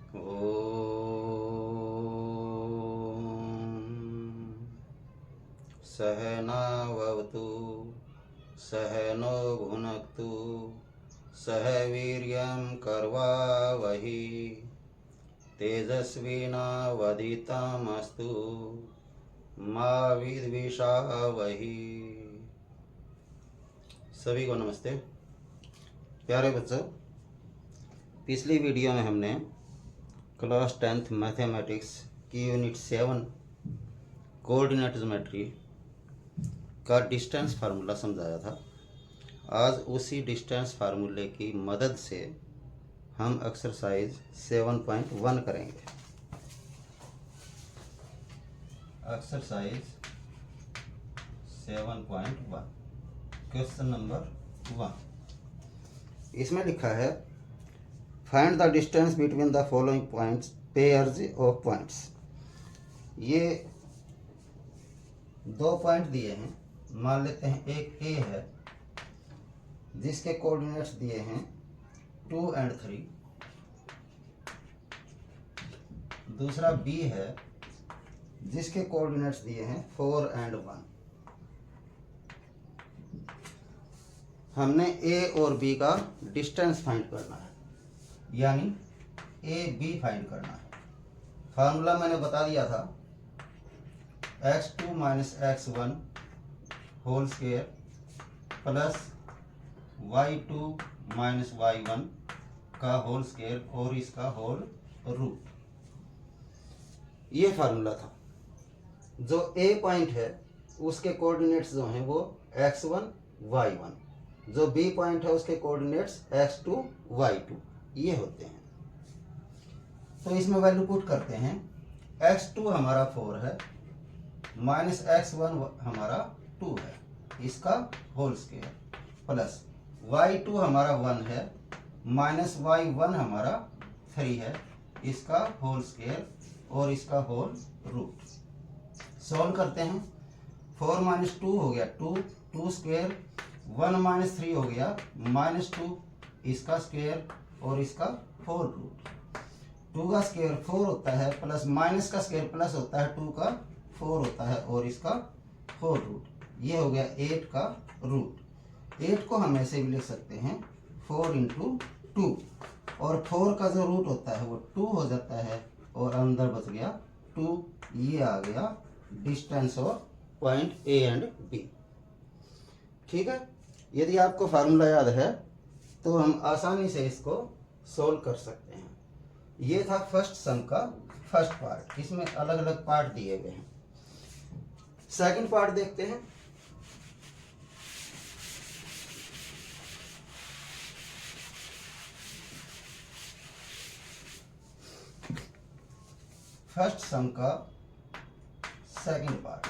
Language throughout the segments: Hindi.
ॐ सहनावतु सहनो भुनक्तु सह वीर्यं करवावहि तेजस्विनावधीतमस्तु मा विद्विषावहि। सभी को नमस्ते। प्यारे बच्चों, पिछली वीडियो में हमने क्लास 10th मैथमेटिक्स की यूनिट 7 कोऑर्डिनेट ज्योमेट्री का डिस्टेंस फार्मूला समझाया था। आज उसी डिस्टेंस फार्मूले की मदद से हम एक्सरसाइज 7.1 करेंगे। Exercise 7.1 question number 1। इसमें लिखा है find the distance between the following points pairs of points. ये दो पॉइंट दिए हैं। मान लेते हैं एक ए है जिसके कोऑर्डिनेट्स दिए हैं 2 और 3। दूसरा बी है जिसके कोऑर्डिनेट्स दिए हैं 4 और 1। हमने ए और बी का डिस्टेंस फाइंड करना है, यानी ए बी फाइंड करना है। फार्मूला मैंने बता दिया था, x2 minus x1 whole square plus y2 minus y1 का होल स्क्वायर और इसका होल रूट। ये फार्मूला था। जो ए पॉइंट है उसके कोऑर्डिनेट्स जो हैं वो x1 y1, जो बी पॉइंट है उसके कोऑर्डिनेट्स x2 y2 ये होते हैं। तो इसमें वैल्यू पुट करते हैं। x2 हमारा 4 है, माइनस x1 हमारा 2 है, इसका होल स्क्वायर प्लस y2 हमारा 1 है, माइनस y1 हमारा 3 है, इसका होल स्क्वायर और इसका होल रूट। सॉल्व करते हैं। 4 माइनस 2 हो गया 2, 2 स्क्वायर, 1 माइनस 3 हो गया -2, इसका स्क्वायर और इसका 4 रूट। 2 का स्क्वायर 4 होता है, प्लस माइनस का स्क्वायर प्लस होता है, 2 का 4 होता है और इसका 4 रूट। ये हो गया 8 का रूट। 8 को हम ऐसे भी लिख सकते हैं 4 इंटू 2, और 4 का जो रूट होता है वो 2 हो जाता है और अंदर बच गया 2। ये आ गया distance of point A and B. ठीक है। यदि आपको फार्मूला याद है तो हम आसानी से इसको सोल्व कर सकते हैं। ये था फर्स्ट सम का फर्स्ट पार्ट। इसमें अलग अलग पार्ट दिए गए हैं। सेकंड पार्ट देखते हैं। फर्स्ट सम का सेकंड पार्ट।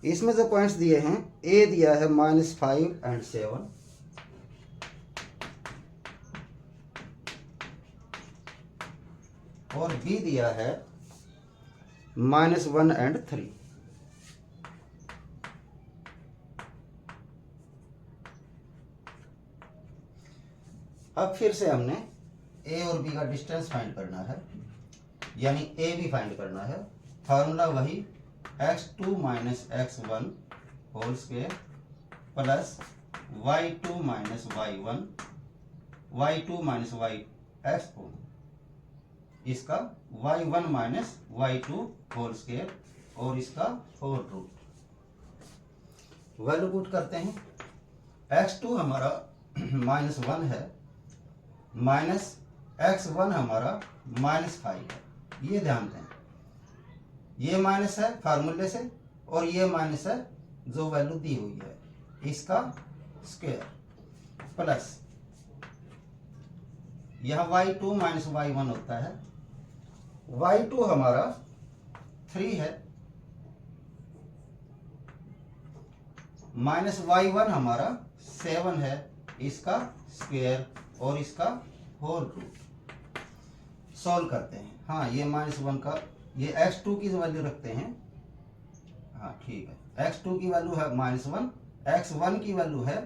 इसमें जो पॉइंट्स दिए हैं, ए दिया है -5 और 7, और बी दिया है -1 और 3। अब फिर से हमने ए और बी का डिस्टेंस फाइंड करना है, यानी ए बी फाइंड करना है। फार्मूला वही x2 minus x1 whole square plus y2 minus y1, y2 minus x इसका y1 minus y2 whole square और इसका 4 रूट। वैल्यू पुट करते हैं। x2 हमारा -1 है, माइनस x1 हमारा -5 है। ये ध्यान दें, ये माइनस है फार्मूले से और ये माइनस है जो वैल्यू दी हुई है, इसका स्क्वायर प्लस यह y2 माइनस y1 होता है। y2 हमारा 3 है, माइनस y1 हमारा 7 है, इसका स्क्वायर और इसका होल रूट। सॉल्व करते हैं। हाँ, ये -1 का, ये x2 की वैल्यू रखते हैं। हाँ ठीक है, x2 की वैल्यू है -1, x1 की वैल्यू है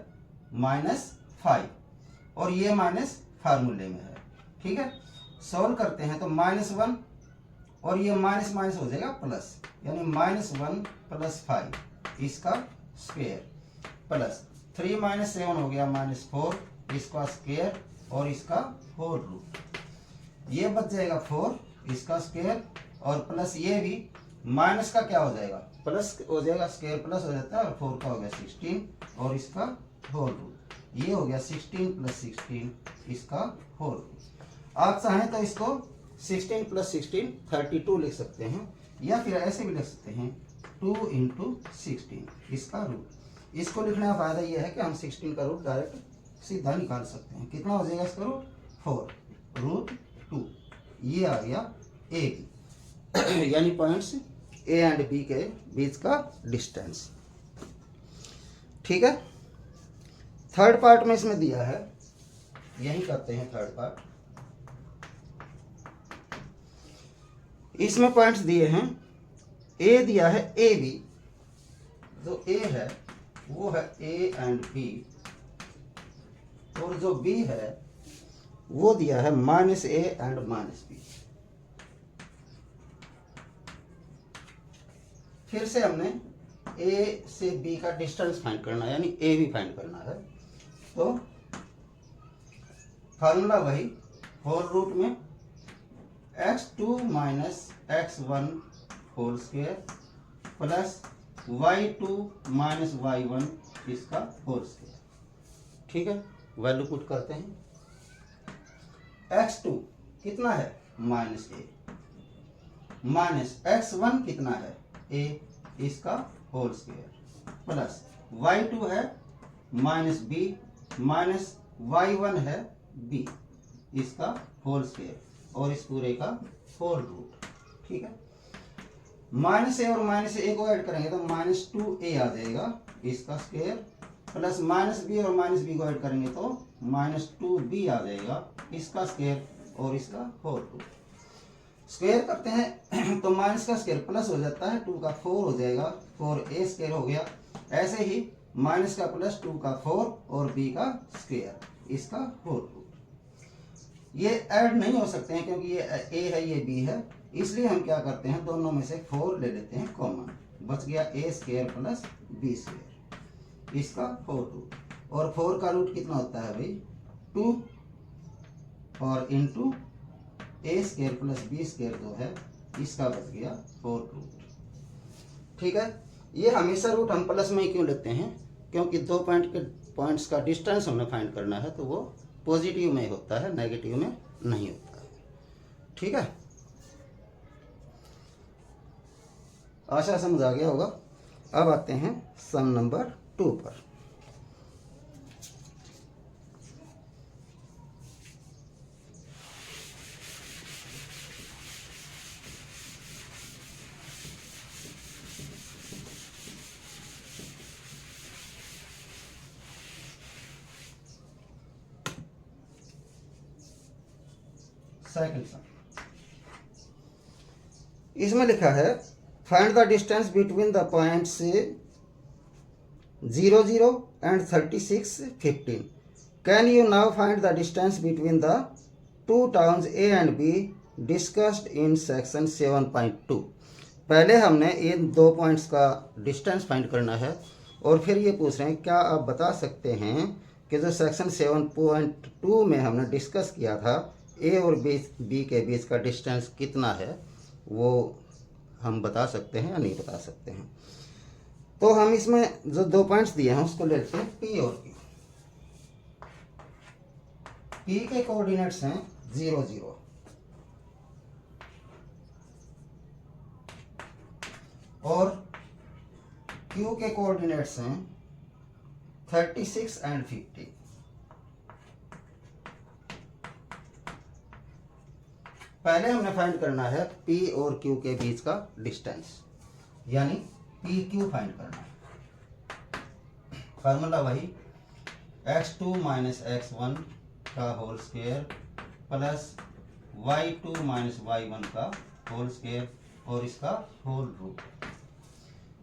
-5 और ये माइनस फार्मूले में है, ठीक है, सॉल्व करते हैं तो -1 और ये माइनस माइनस हो जाएगा प्लस, यानी -1 + 5 इसका स्क्वायर प्लस 3 - 7 हो गया -4 इसका स्क्वायर और इसका होल रूट। ये बच जाएगा 4 इसका स्क्वायर और प्लस ये भी माइनस का क्या हो जाएगा प्लस हो जाएगा, स्क्वायर प्लस हो जाता है और 4 का हो गया 16 और इसका होल रूट। ये हो गया 16 + 16 इसका होल रूट। आप चाहें तो इसको 16 + 16 32 लिख सकते हैं, या फिर ऐसे भी लिख सकते हैं 2 × 16 इसका रूट। इसको लिखने का फायदा ये है कि हम 16 का रूट डायरेक्ट सीधा निकाल सकते हैं। कितना हो जाएगा इसका रूट 4 √2। ये आ गया ए बी यानी पॉइंट्स ए एंड बी के बीच का डिस्टेंस। ठीक है, थर्ड पार्ट में इसमें दिया है, यही करते हैं थर्ड पार्ट। इसमें पॉइंट्स दिए हैं, ए दिया है ए बी, जो ए है वो है ए एंड बी, और जो बी है वो दिया है -a एंड -b। फिर से हमने ए से बी का डिस्टेंस फाइंड करना है, यानी ए भी फाइंड करना है। तो फार्मूला वही, होल रूट में x2 - x1 whole square plus y2 - y1 इसका होल स्क्वायर। ठीक है, वैल्यू पुट करते हैं। x2 कितना है -a, माइनस x1 कितना है a इसका होल स्क्वायर प्लस y2 है -b माइनस y1 है b इसका होल स्क्वायर और इस पूरे का होल रूट। ठीक है, -a और -a को ऐड करेंगे तो -2a आ जाएगा इसका स्क्वायर प्लस -b और -b को ऐड करेंगे तो -2b आ जाएगा इसका स्क्वायर और इसका होल रूट। स्क्वायर करते हैं तो माइनस का स्क्वायर प्लस हो जाता है, 2 का 4 हो जाएगा, 4a स्क्वायर हो गया। ऐसे ही माइनस का प्लस 2 का 4 और b का स्क्वायर इसका होल रूट। ये ऐड नहीं हो सकते हैं क्योंकि ये a है ये b है, इसलिए हम क्या करते हैं दोनों में से 4 ले लेते हैं कॉमन, बच गया a square plus b square इसका होल रूट। और 4 का रूट कितना होता है भाई 2 और into a square plus b square जो है इसका बच गया होल रूट। ठीक है, ये हमेशा रूट हम प्लस में ही क्यों लेते हैं, क्योंकि दो पॉइंट्स का डिस्टेंस हमें फाइंड करना है तो वो पॉजिटिव में होता है, नेगेटिव में नहीं होता है। ठीक है, आशा समझ आ गया होगा। अब आते हैं सम नंबर 2 पर। सेकंड सम, इसमें लिखा है find the distance between the points 0 0 and 36 15। Can you now find the distance between the two towns A and be discussed in section 7.2। पहले हमने इन दो पॉइंट्स का डिस्टेंस फाइंड करना है और फिर ये पूछ रहे हैं क्या आप बता सकते हैं कि जो सेक्शन 7.2 में हमने डिस्कस किया था ए और बी के बीच का डिस्टेंस कितना है, वो हम बता सकते हैं या नहीं बता सकते हैं। तो हम इसमें जो दो पॉइंट्स दिए हैं उसको लेते हैं पी और क्यू। पी के कोऑर्डिनेट्स हैं 0 0 और क्यू के कोऑर्डिनेट्स हैं 36 एंड 50। पहले हमने फाइंड करना है P और Q के बीच का डिस्टेंस, यानी PQ फाइंड करना है। फार्मूला वही x2 - x1 का whole square plus y2 - y1 का होल स्क्वायर और इसका होल रूट।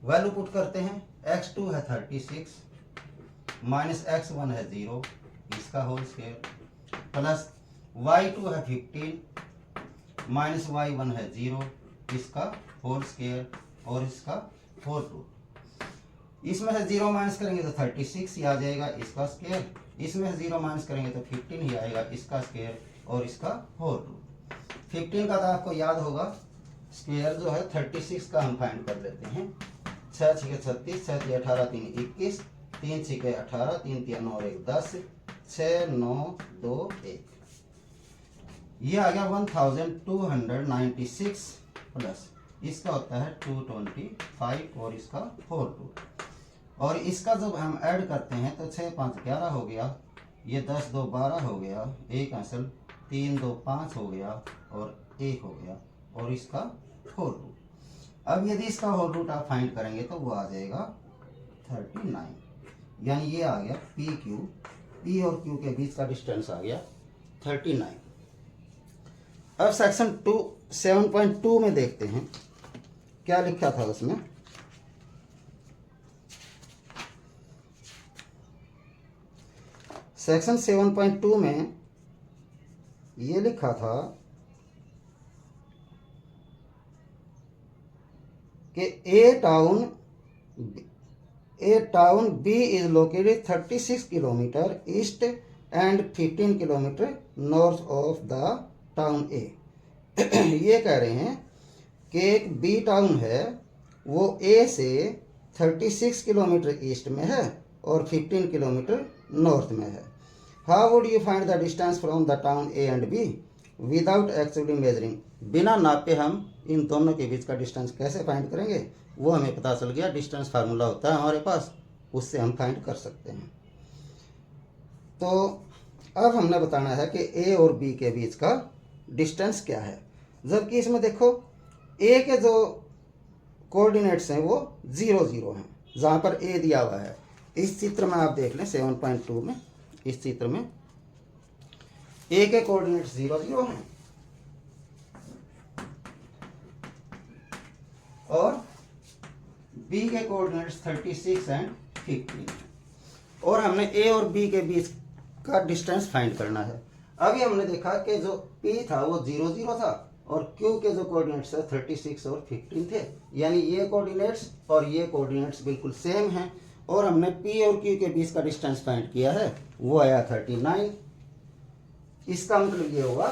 वैल्यू पुट करते हैं, x2 है 36 माइनस x1 है 0 इसका होल स्क्वायर प्लस y2 है 15 माइनस y1 है 0, इसका होल स्क्वायर और इसका 4/2। इसमें से 0 माइनस करेंगे तो 36 ही आ जाएगा, इसका स्क्वायर। इसमें से 0 माइनस करेंगे तो 15 ही आएगा, इसका स्क्वायर और इसका होल रूट। 15 का तो आपको याद होगा, स्क्वायर जो है 36 का हम फाइंड कर लेते हैं। 6 6 36, 6 3 18, 3 21, 3 6 18, 3 3 9 1 10, 6 9 2 1, ये आ गया 1296 प्लस इसका होता है 225 और इसका होल रूट। और इसका जब हम ऐड करते हैं तो 6 5 11 हो गया, ये 10 2 12 हो गया, एक असल 3 2 5 हो गया और 1 हो गया और इसका होल रूट। अब यदि इसका होल रूट आप फाइंड करेंगे तो वो आ जाएगा 39, यानी ये आ गया पी क्यू, पी और क्यू के बीच का डिस्टेंस आ गया 39। अब सेक्शन 7.2 में देखते हैं क्या लिखा था उसमें। सेक्शन 7.2 में ये लिखा था कि A town B is located 36 kilometre east and 15 kilometre north of the town A. ये कह रहे हैं कि एक बी टाउन है, वो ए से 36 किलोमीटर ईस्ट में है और 15 किलोमीटर नॉर्थ में है। How would you find the distance from the town A and be without actually measuring. बिना नापे हम इन दोनों के बीच का डिस्टेंस कैसे फाइंड करेंगे, वो हमें पता चल गया। डिस्टेंस फार्मूला होता है हमारे पास, उससे हम फाइंड कर सकते हैं। तो अब हमने बताना है कि ए और बी के बीच का डिस्टेंस क्या है, जबकि इसमें देखो ए के जो कोऑर्डिनेट्स हैं वो 0 0 हैं, जहाँ पर ए दिया हुआ है। इस चित्र में आप देख लें 7.2 में, इस चित्र में ए के कोऑर्डिनेट्स 0 0 हैं और बी के कोऑर्डिनेट्स 36 एंड 15 और हमने ए और बी के बीच का डिस्टेंस फाइंड करना है। अभी हमने देखा कि जो P था वो 0 0 था और Q के जो कोऑर्डिनेट्स है 36 और 15 थे, यानी ये कोऑर्डिनेट्स और ये कोऑर्डिनेट्स बिल्कुल सेम हैं और हमने P और Q के बीच का डिस्टेंस फाइंड किया है, वो आया 39। इसका मतलब ये हुआ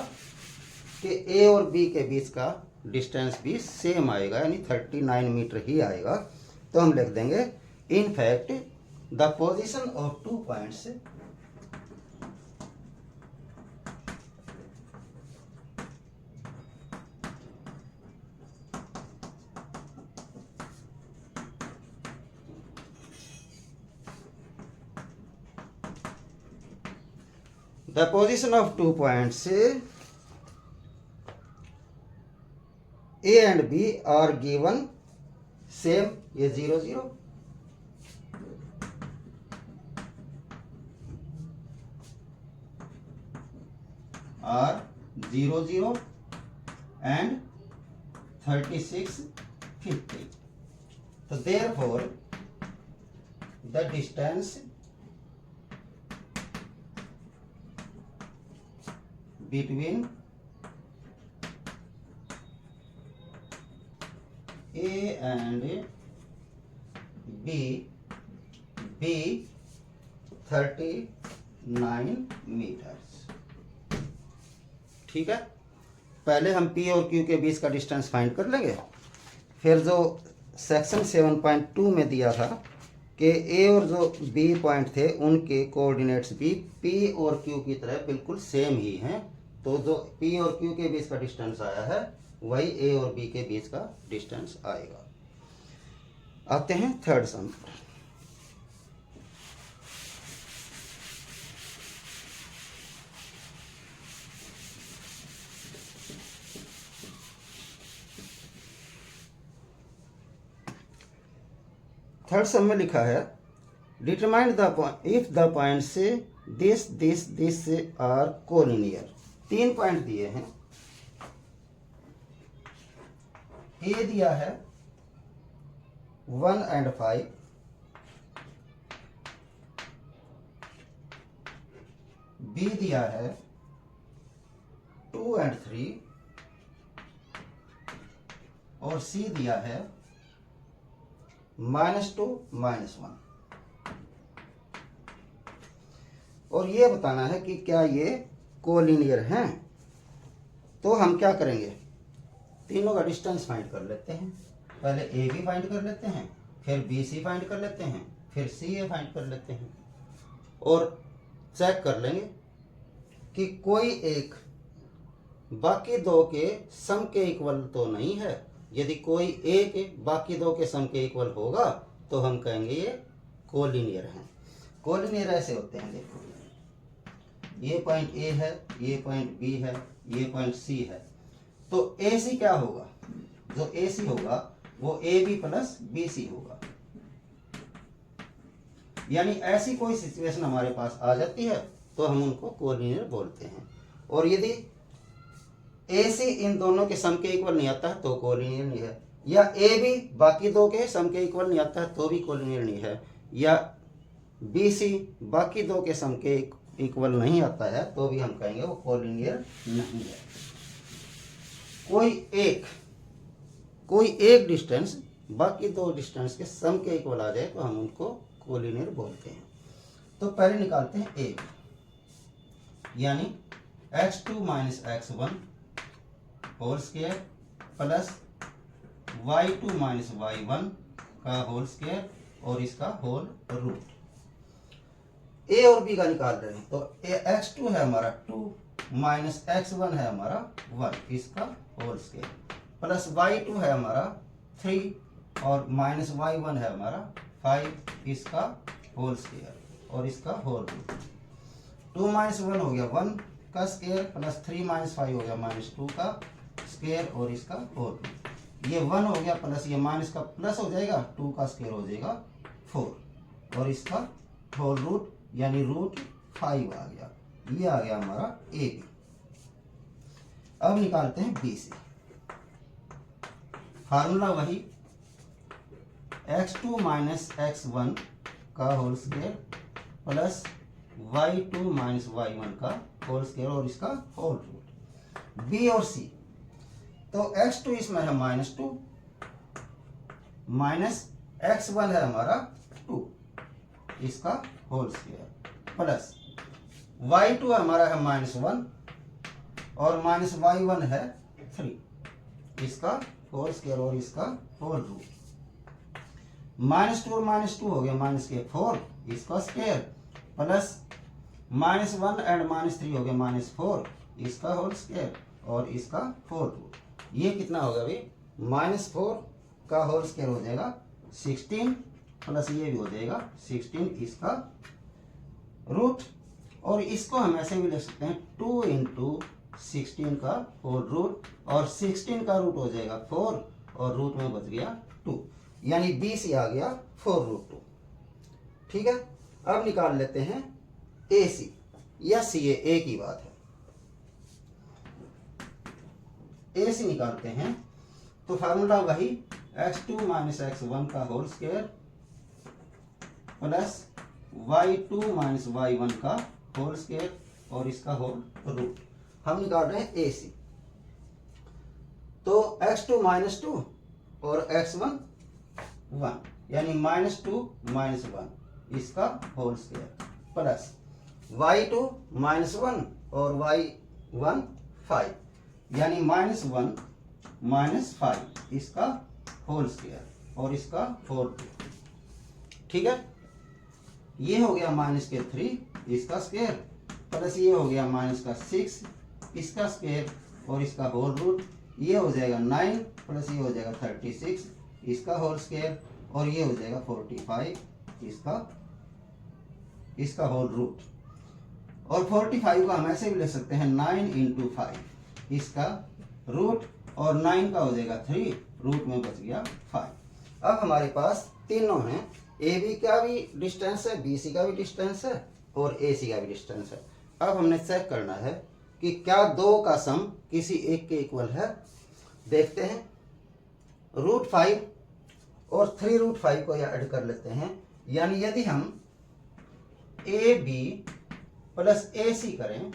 कि A और B के बीच का डिस्टेंस भी सेम आएगा, यानी 39 मीटर ही आएगा। तो हम लिख देंगे in fact the position of 2 points the position of 2 points A and B are given same, ये 0 0 are 0 0 and 36 50. So therefore the distance between A and B be 39 metres. ठीक है, पहले हम P और Q के बीच का डिस्टेंस फाइंड कर लेंगे, फिर जो सेक्शन 7.2 में दिया था कि A और जो B पॉइंट थे उनके कोऑर्डिनेट्स भी P और Q की तरह बिल्कुल सेम ही हैं, तो जो P और Q के बीच का डिस्टेंस आया है वही A और B के बीच का डिस्टेंस आएगा। आते हैं थर्ड सम। थर्ड सम में लिखा है determine the point if the point से दिस आर कोलिनियर। 3 पॉइंट दिए हैं, ए दिया है 1 and 5, बी दिया है 2 and 3 और C दिया है -2 -1 और ये बताना है कि क्या ये कोलिनियर हैं। तो हम क्या करेंगे, तीनों का डिस्टेंस फाइंड कर लेते हैं। पहले ए बी फाइंड कर लेते हैं, फिर बी सी फाइंड कर लेते हैं, फिर सी ए फाइंड कर लेते हैं और चेक कर लेंगे कि कोई एक बाकी दो के सम के इक्वल तो नहीं है। यदि कोई एक बाकी दो के सम के इक्वल होगा तो हम कहेंगे ये कोलिनियर हैं। कोलिनियर ऐसे होते हैं, देखो ये पॉइंट ए है, ये पॉइंट बी है, ये पॉइंट सी है। तो ए सी क्या होगा, जो ए सी होगा वो A B plus B C होगा। यानी ऐसी कोई सिचुएशन हमारे पास आ जाती है तो हम उनको कोलिनियर बोलते हैं। और यदि ए सी इन दोनों के सम के इक्वल नहीं आता है तो कोलिनियर नहीं है, या ए बी बाकी दो के सम के इक्वल नहीं आता है तो भी कोलिनियर नहीं है, या बी सी बाकी दो के सम के इक्वल नहीं आता है तो भी हम कहेंगे वो कोलिनियर नहीं है। कोई एक डिस्टेंस बाकी दो डिस्टेंस के सम के इक्वल आ जाए तो हम उनको कोलिनियर बोलते हैं। तो पहले निकालते हैं ए, यानी x2 minus x1 whole square plus y2 minus y1 का होल स्क्वायर और इसका होल रूट। ए और बी का निकाल रहे हैं तो x2 है हमारा 2 माइनस x1 है हमारा 1 इसका होल स्क्वायर प्लस y2 है हमारा 3 और माइनस y1 है हमारा 5 इसका होल स्क्वायर और इसका होल रूट। 2 माइनस 1 हो गया 1 का स्क्वायर प्लस 3 माइनस 5 हो गया -2 का स्क्वायर और इसका होल रूट। ये 1 हो गया प्लस ये माइनस का प्लस हो जाएगा, 2 का स्क्वायर हो जाएगा 4 और इसका होल रूट यानी रूट 5 आ गया। ये आ गया हमारा ए बी। अब निकालते हैं बी सी। फार्मूला वही x2 माइनस x1 का whole square plus y2 minus y1 का होल स्क्वायर और इसका होल रूट। बी और सी तो x2 इसमें है -2 माइनस x1 है हमारा 2 इसका होल स्क्वायर प्लस y2 हमारा है -1 और माइनस y1 है 3 इसका होल स्क्वायर और इसका होल रूट। -2 और -2 हो गया -4 इसका स्क्वायर प्लस -1 एंड -3 हो गया -4 इसका होल स्क्वायर और इसका होल रूट। ये कितना होगा भाई, -4 का होल स्क्वायर हो जाएगा 16 प्लस ये भी हो जाएगा 16 इसका रूट और इसको हम ऐसे भी लिख सकते हैं 2 इंटू 16 का होल रूट और 16 का रूट हो जाएगा 4 और रूट में बच गया 2 यानी बी सी आ गया 4√2। ठीक है, अब निकाल लेते हैं ए सी या सी ए की बात है। ए सी निकालते हैं तो फार्मूला वही x2 माइनस x1 का whole square plus y2 minus y1 का होल स्क्वायर और इसका होल रूट। हम निकाल रहे हैं ए सी। तो x2 -2 और x1 1 यानी -2 -1 इसका होल स्क्वायर प्लस y2 -1 और y1 5 यानी -1 -5 इसका होल स्क्वायर और इसका होल रूट। ठीक है, ये हो गया -3 इसका स्क्वायर प्लस ये हो गया -6 इसका स्क्वायर और इसका होल रूट। ये हो जाएगा 9 प्लस ये हो जाएगा 36 इसका होल स्क्वायर और ये हो जाएगा 45 इसका होल रूट। और 45 को हम ऐसे भी लिख सकते हैं 9 इंटू 5 इसका रूट और 9 का हो जाएगा 3 रूट में बच गया 5। अब हमारे पास तीनों हैं, ए बी का भी डिस्टेंस है, बी सी का भी डिस्टेंस है और ए सी का भी डिस्टेंस है। अब हमने चेक करना है कि क्या दो का सम किसी एक के इक्वल है। देखते हैं, √5 और 3√5 को यह ऐड कर लेते हैं, यानी यदि हम ए बी प्लस ए सी करें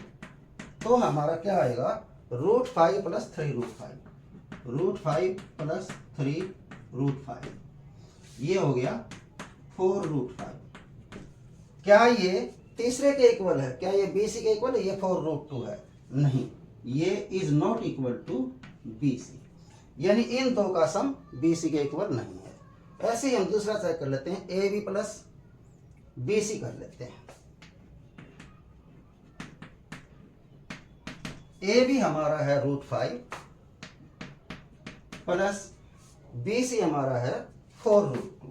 तो हमारा क्या आएगा √5 प्लस 3√5, √5 प्लस 3√5, ये हो गया 4√5। क्या ये तीसरे के इक्वल है? क्या ये BC के इक्वल है? ये 4√2 है? नहीं, ये is not equal to BC, यानी इन दो का सम BC के इक्वल नहीं है। ऐसे ही हम दूसरा चेक कर लेते हैं, AB प्लस BC कर लेते हैं। AB हमारा है √5 प्लस BC हमारा है 4√2।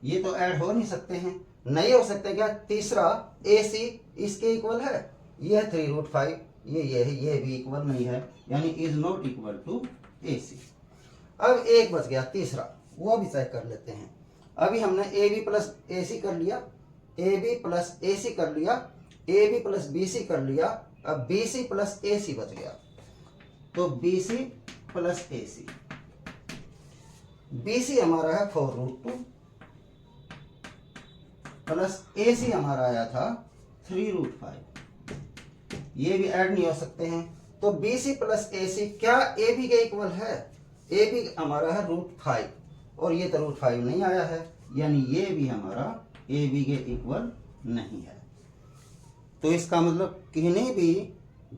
ये तो ऐड हो नहीं सकते हैं, नहीं हो सकते। क्या तीसरा AC इसके इक्वल है? ये है 3√5, ये है, ये भी इक्वल नहीं है, यानी is not equal to AC। अब एक बच गया तीसरा, वो भी चेक कर लेते हैं। अभी हमने AB प्लस AC कर लिया, AB प्लस AC कर लिया, AB प्लस BC कर लिया, अब BC प्लस AC बच गया। तो BC प्लस AC, BC हमारा है 4√2 प्लस AC हमारा आया था 3√5, ये भी ऐड नहीं हो सकते हैं। तो BC प्लस AC क्या AB के इक्वल है? AB हमारा है √5 और ये तो √5 नहीं आया है, यानी ये भी हमारा AB के इक्वल नहीं है। तो इसका मतलब किन्हीं भी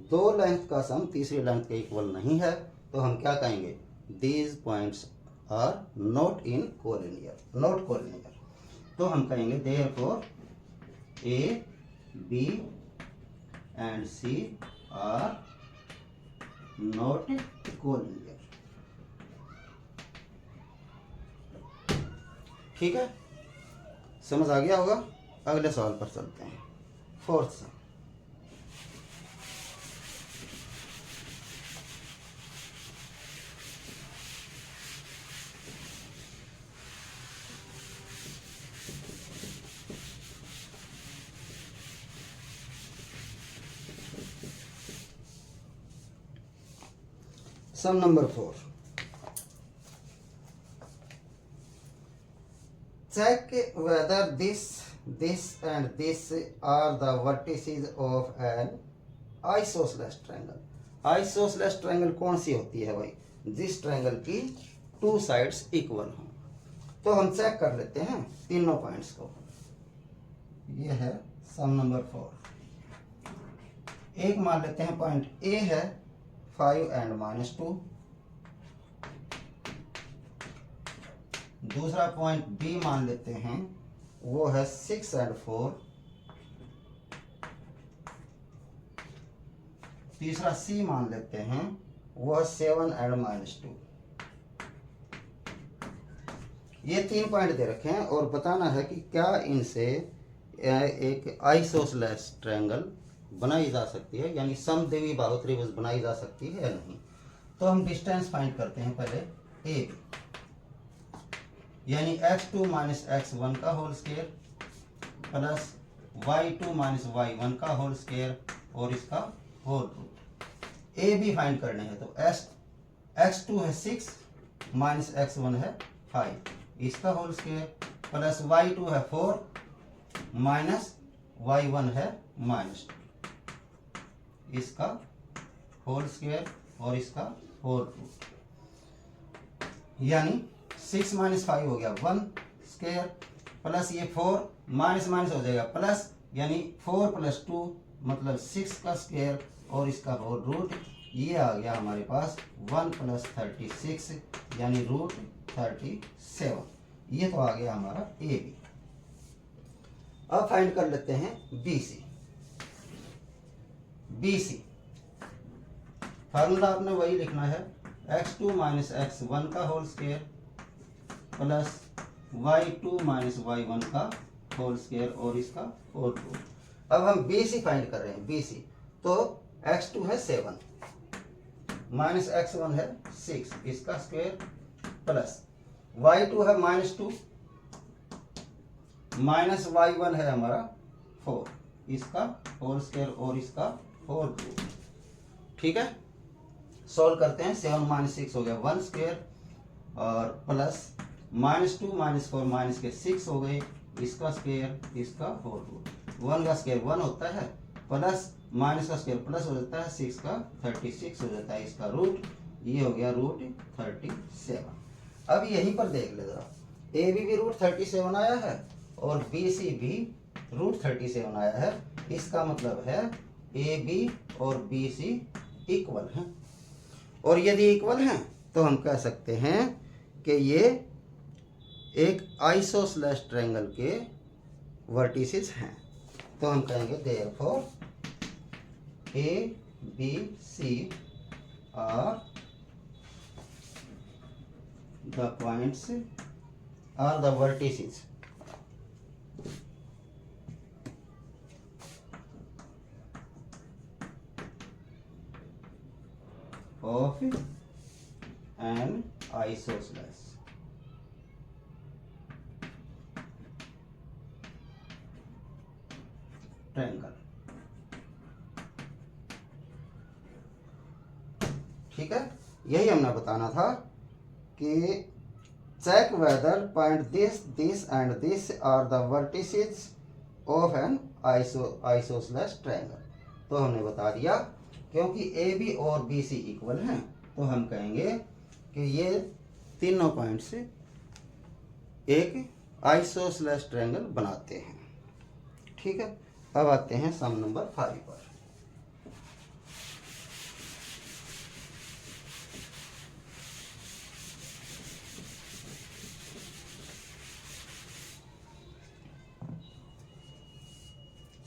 दो लेंथ का सम तीसरी लेंथ के इक्वल नहीं है। तो हम क्या कहेंगे? These points are not in collinear, not collinear. तो हम कहेंगे therefore A, B and C are not collinear. ठीक है, समझ आ गया होगा। अगले सवाल पर चलते हैं, fourth some. Sum number 4. Check whether this and this are the vertices of an isosceles triangle. Isosceles triangle कौन सी होती है भाई? जिस ट्रायंगल की टू साइड्स इक्वल हों। तो हम चेक कर लेते हैं तीनों पॉइंट्स को। ये है सम नंबर 4। एक मान लेते हैं पॉइंट A है 5 and -2, दूसरा पॉइंट B मान लेते हैं, वो है 6 and 4, तीसरा C मान लेते हैं, वो है 7 and -2। ये तीन पॉइंट दे रखे हैं और बताना है कि क्या इनसे एक आइसोसेलेस ट्रायंगल बनाई जा सकती है, यानी समद्विबाहु बाहु त्रिभुज बनाई जा सकती है या नहीं। तो हम डिस्टेंस फाइंड करते हैं पहले AB, यानी x2 माइनस x1 का whole square plus y2 minus y1 का होल स्क्वायर और इसका होल रूट। AB फाइंड करने हैं तो x2 है 6 माइनस x1 है 5, इसका होल स्क्वायर प्लस y2 है 4 माइनस y1 है -2, इसका होल स्क्वायर और इसका होल रूट, यानी 6 माइनस 5 हो गया 1 स्क्वायर प्लस ये 4 माइनस माइनस हो जाएगा प्लस, यानी 4 प्लस 2 मतलब 6 का स्क्वायर और इसका होल रूट। ये आ गया हमारे पास 1 प्लस 36 यानी √37। ये तो आ गया हमारा AB। अब फाइंड कर लेते हैं BC। BC फार्मूला आपने वही लिखना है, x2 माइनस x1 का whole square plus y2 minus y1 का होल स्क्वायर और इसका होल रूट। अब हम BC फाइंड कर रहे हैं। BC तो x2 है 7 माइनस x1 है 6, इसका स्क्वायर प्लस y2 है -2 माइनस y1 है हमारा 4, इसका होल स्क्वायर और इसका होल रूट। ठीक है, सॉल्व करते हैं। 7 माइनस 6 हो गया 1 स्क्वायर और प्लस -2 माइनस 4 माइनस के 6 हो गए, इसका स्क्वायर इसका होल रूट। 1 का स्क्वायर 1 होता है प्लस माइनस का स्क्वायर प्लस हो जाता है 6 का 36 हो जाता है इसका रूट, ये हो गया रूट 37। अब यहीं पर देख ले जरा, ए बी भी रूट 37 आया है और बी सी भी रूट 37 आया है। इसका मतलब है ए बी और बी सी इक्वल हैं, और यदि इक्वल हैं तो हम कह सकते हैं कि ये एक आइसोसेलेस ट्रायंगल के वर्टिसेस हैं। तो हम कहेंगे therefore A B C R the points are the vertices of an isosceles triangle। ठीक है, यही हमने बताना था कि check whether point this and this are the vertices of an isosceles triangle। तो हमने बता दिया, क्योंकि ए बी और बी सी इक्वल हैं तो हम कहेंगे कि ये तीनों पॉइंट्स एक आइसोसेलेस ट्रायंगल बनाते हैं। ठीक है, अब आते हैं सम नंबर 5 पर।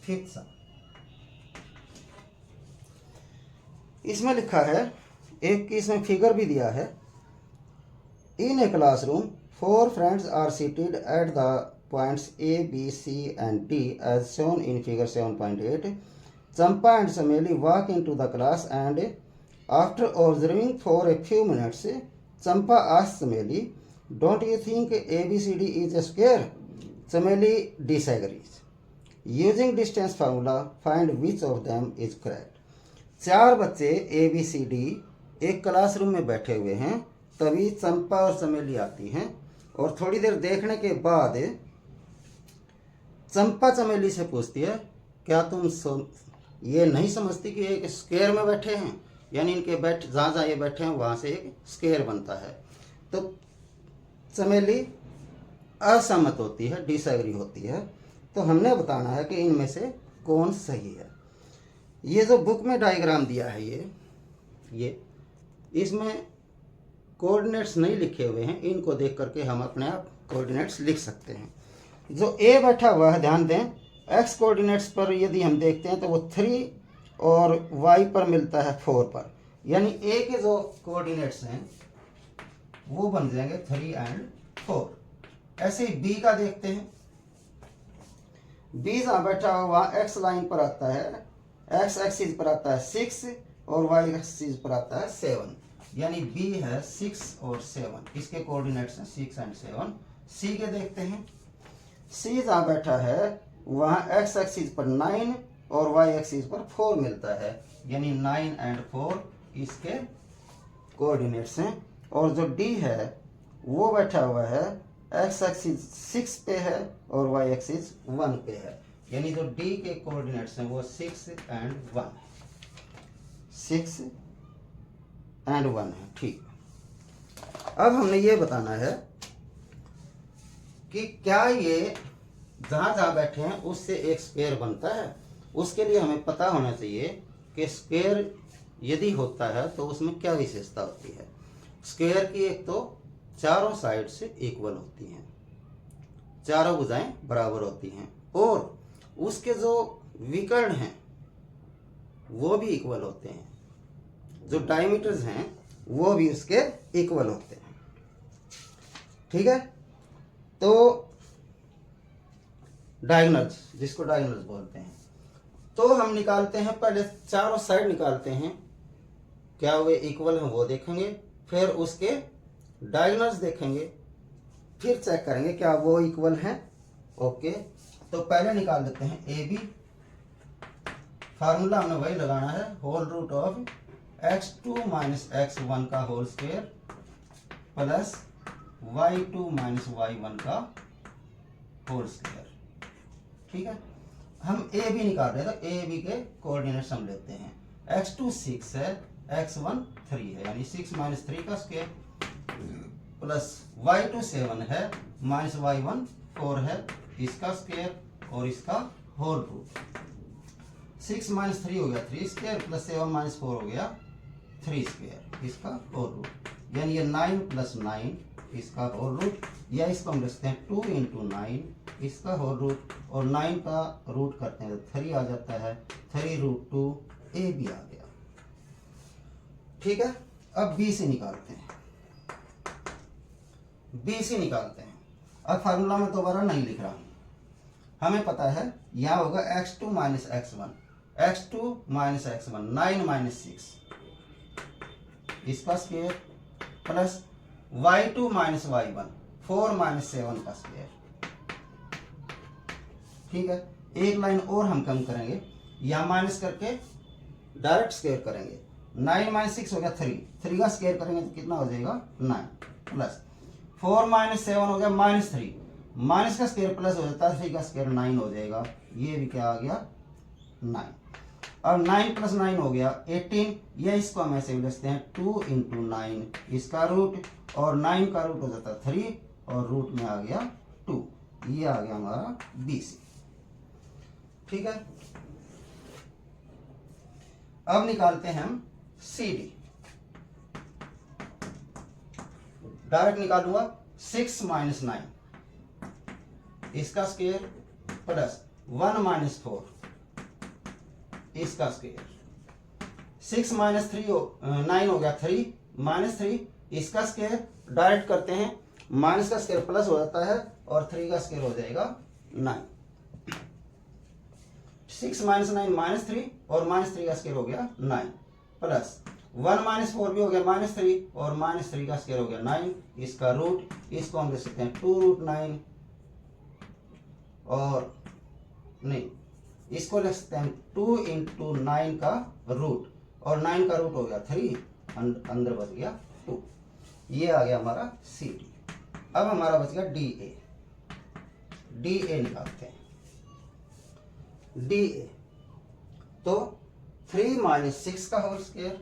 फिफ्थ सम, इसमें लिखा है, एक की इसमें फिगर भी दिया है। In a classroom 4 friends are seated at the points A B C and D as shown in figure 7.8। Champa and Chameli walk in to the class and after observing for a few minutes Champa asked Chameli, don't you think A B C D is a square? Chameli disagrees. Using distance formula find which of them is correct. 4 बच्चे ए बी सी डी एक क्लासरूम में बैठे हुए हैं, तभी चंपा और चमेली आती हैं और थोड़ी देर देखने के बाद चंपा चमेली से पूछती है, क्या तुम ये नहीं समझती कि एक स्क्वायर में बैठे हैं, यानी इनके जहाँ जहाँ ये बैठे हैं वहाँ से एक स्क्वायर बनता है। तो चमेली असहमत होती है, डिसएग्री होती है। तो हमने बताना है कि इनमें से कौन सही है। ये जो बुक में डायग्राम दिया है ये इसमें कोऑर्डिनेट्स नहीं लिखे हुए हैं, इनको देख करके हम अपने आप कोऑर्डिनेट्स लिख सकते हैं। जो ए बैठा हुआ है, ध्यान दें, एक्स कोऑर्डिनेट्स पर यदि हम देखते हैं तो वो 3 और वाई पर मिलता है 4 पर, यानी ए के जो कोऑर्डिनेट्स हैं वो बन जाएंगे 3 एंड 4। ऐसे ही बी का देखते हैं, बी जहाँ बैठा हुआ वहाँ एक्स लाइन पर आता है, एक्स एक्सिस पर आता है 6 और वाई एक्सिस पर आता है 7, यानी बी है 6 और 7, इसके कोऑर्डिनेट्स हैं 6 एंड 7। सी के देखते हैं, सी जहाँ बैठा है वहाँ एक्स एक्सिस पर 9 और वाई एक्सिस पर 4 मिलता है, यानी 9 एंड 4 इसके कोऑर्डिनेट्स हैं। और जो डी है वो बैठा हुआ है एक्स एक्सिस 6 पे है और वाई एक्सिस 1 पे है, यानी जो डी के कोऑर्डिनेट्स हैं वो 6 एंड 1, 6 एंड 1 है। ठीक, अब हमने ये बताना है कि क्या ये जहाँ जहाँ बैठे हैं उससे एक स्क्वायर बनता है। उसके लिए हमें पता होना चाहिए कि स्क्वायर यदि होता है तो उसमें क्या विशेषता होती है। स्क्वायर की एक तो चारों साइड से इक्वल होती हैं, चारों भुजाएं बराबर होती हैं, और उसके जो विकर्ण हैं वो भी इक्वल होते हैं, जो डायमीटर्स हैं वो भी उसके इक्वल होते हैं। ठीक है, तो डायगोनल्स, जिसको डायगोनल्स बोलते हैं, तो हम निकालते हैं, पहले चारों साइड निकालते हैं, क्या वे इक्वल हैं वो देखेंगे, फिर उसके डायगोनल्स देखेंगे, फिर चेक करेंगे क्या वो इक्वल हैं। ओके, तो पहले निकाल देते हैं ए बी। फार्मूला हमें वही लगाना है, whole root of x2 minus x1 का whole square plus y2 minus y1 का होल स्क्वायर। ठीक है, हम ए बी निकाल रहे हैं तो ए बी के कोऑर्डिनेट्स हम लेते हैं। x2 6 है, x1 3 है, यानी 6 - 3 का स्क्वायर प्लस y2 7 है माइनस y1 4 है, इसका स्क्वायर और इसका होल रूट। 6 - 3 हो गया 3 स्क्वायर प्लस 7 - 4 हो गया 3 स्क्वायर, इसका होल रूट, यानी ये 9 + 9 इसका होल रूट, या इसको हम लिखते हैं 2 × 9 इसका होल रूट, और 9 का रूट करते हैं तो 3 आ जाता है, 3√2 ए बी आ गया। ठीक है, अब बी से निकालते हैं, बी से निकालते हैं। अब फार्मूला में दोबारा नहीं लिख रहा हूं, हमें पता है यहां होगा x2 - x1, x2 - x1 9 - 6 इसका स्क्वायर प्लस y2 - y1 4 - 7 का स्क्वायर। ठीक है, एक लाइन और हम कम करेंगे, यहां माइनस करके डायरेक्ट स्क्वायर करेंगे। 9 - 6 हो गया 3 का स्क्वायर करेंगे तो कितना हो जाएगा 9, प्लस 4 - 7 हो गया -3, माइनस का स्क्वायर प्लस हो जाता है, 3 का स्क्वायर 9 हो जाएगा, ये भी क्या आ गया 9। अब 9 + 9 हो गया 18, या इसको हम ऐसे लिखते हैं 2 × 9 इसका रूट, और 9 का रूट हो जाता है 3 और रूट में आ गया 2, ये आ गया हमारा BC। ठीक है, अब निकालते हैं हम CD। डायरेक्ट निकालूंगा 6 - 9 इसका स्क्वायर प्लस 1 - 4 इसका स्क्वायर। 6 - 3 9 हो गया 3 -3 इसका स्क्वायर, डायरेक्ट करते हैं, माइनस का स्क्वायर प्लस हो जाता है और 3 का स्क्वायर हो जाएगा 9। 6 - 9 -3 और -3 का स्क्वायर हो गया 9, प्लस 1 - 4 भी हो गया -3 और -3 का स्क्वायर हो गया 9, इसका रूट, इसको हम लिख सकते हैं 2√9, और नहीं, इसको लिख सकते हैं 2 × 9 का रूट, और 9 का रूट हो गया 3, अंदर बच गया 2, ये आ गया हमारा CD। अब हमारा बच गया DA। DA निकालते हैं, DA तो 3 - 6 का होल स्क्वायर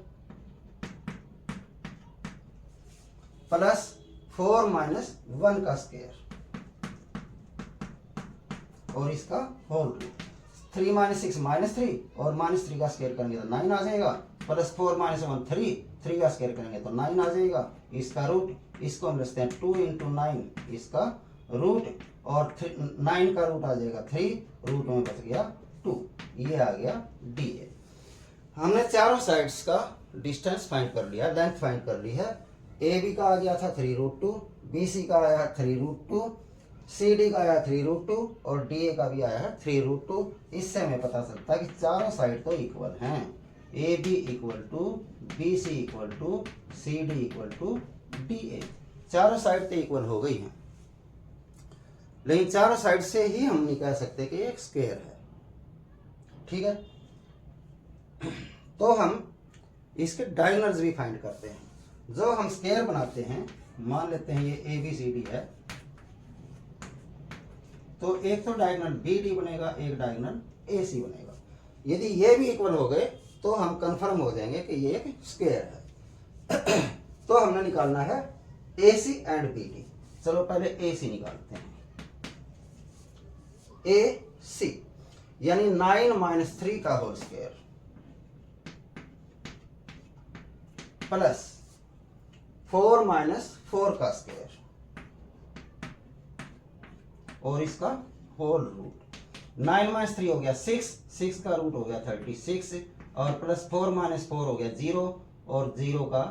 प्लस 4 - 1 का स्क्वायर और इसका होल रूट। 3 - 6 -3 और -3 का स्क्वायर करेंगे तो 9 आ जाएगा, प्लस 4 - 1 3 का स्क्वायर करेंगे तो 9 आ जाएगा, इसका रूट, इसको हम लिखते हैं 2 × 9 इसका रूट, और 9 का रूट आ जाएगा 3, रूट में बच गया 2, ये आ गया DA। हमने चारों साइड्स का डिस्टेंस फाइंड कर लिया, लेंथ फाइंड कर ली है। AB का आ गया था 3√2, BC का आया 3√2, CD का आया 3√2 और DA का भी आया है 3√2। इससे हमें पता चलता है कि चारों साइड तो इक्वल हैं, AB = BC = CD = DA, चारों साइड तो इक्वल हो गई हैं, लेकिन चारों साइड से ही हम नहीं कह सकते कि एक स्क्वायर है। ठीक है, तो हम इसके डायगोनल्स भी फाइंड करते हैं। जो हम स्क्वायर बनाते हैं, मान लेते हैं ये ABCD है, तो एक तो डायगोनल BD बनेगा, एक डायगोनल AC बनेगा। यदि ये भी इक्वल हो गए तो हम कंफर्म हो जाएंगे कि ये एक स्क्वायर है। तो हमने निकालना है AC एंड BD। चलो पहले AC निकालते हैं। AC यानी 9 - 3 का होल स्क्वायर प्लस 4 - 4 का स्क्वायर और इसका होल रूट। 9 - 3 हो गया 6 का रूट हो गया 36, और प्लस 4 - 4 हो गया 0, और 0 का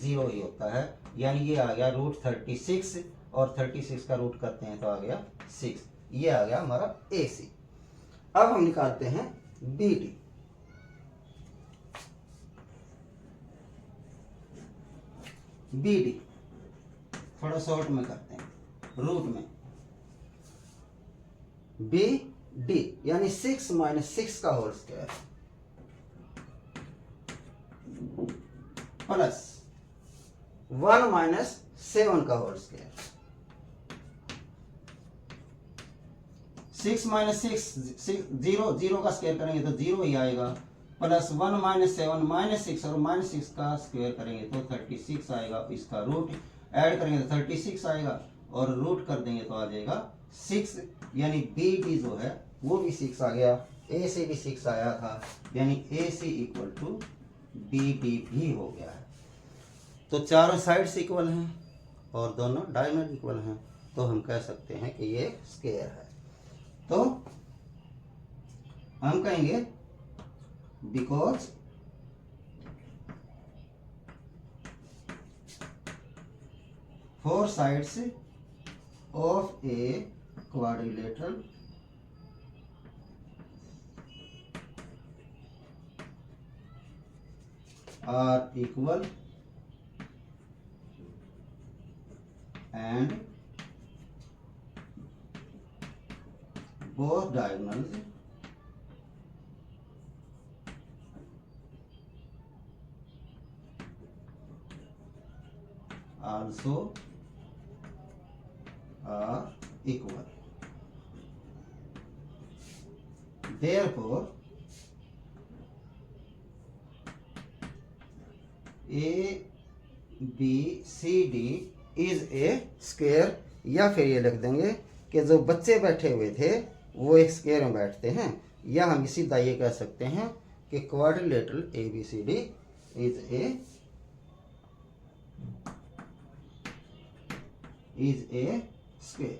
0 ही होता है, यानी ये आ गया √36, और 36 का रूट करते हैं तो आ गया 6, ये आ गया हमारा AC। अब हम निकालते हैं BD। BD थोड़ा शॉर्ट में करते हैं, रूट में BD यानी 6 - 6 का होल स्क्वायर प्लस 1 - 7 का whole square. 6 minus 6 zero, zero का स्क्वायर करेंगे तो जीरो ही आएगा, प्लस 1 माइनस 7 माइनस 6 और माइनस 6 का स्क्वायर करेंगे तो 36 आएगा। इसका रूट ऐड करेंगे तो 36 आएगा और रूट कर देंगे तो आ जाएगा 6, यानी बी डी जो है वो भी 6 आ गया, ए सी भी 6 आया था, यानी ए सी इक्वल टू बी डी भी हो गया है। तो चारों साइड्स इक्वल हैं और दोनों डायगोनल इक्वल हैं, तो हम कह सकते हैं कि ये स्क्वायर है। तो हम कहेंगे because four sides of a quadrilateral are equal and both diagonals also are equal. Therefore, A B C D is a square, या फिर ये लिख देंगे कि जो बच्चे बैठे हुए थे वो एक स्क्वायर में बैठते हैं, या हम सीधा ये कह सकते हैं कि quadrilateral A B C D is a square.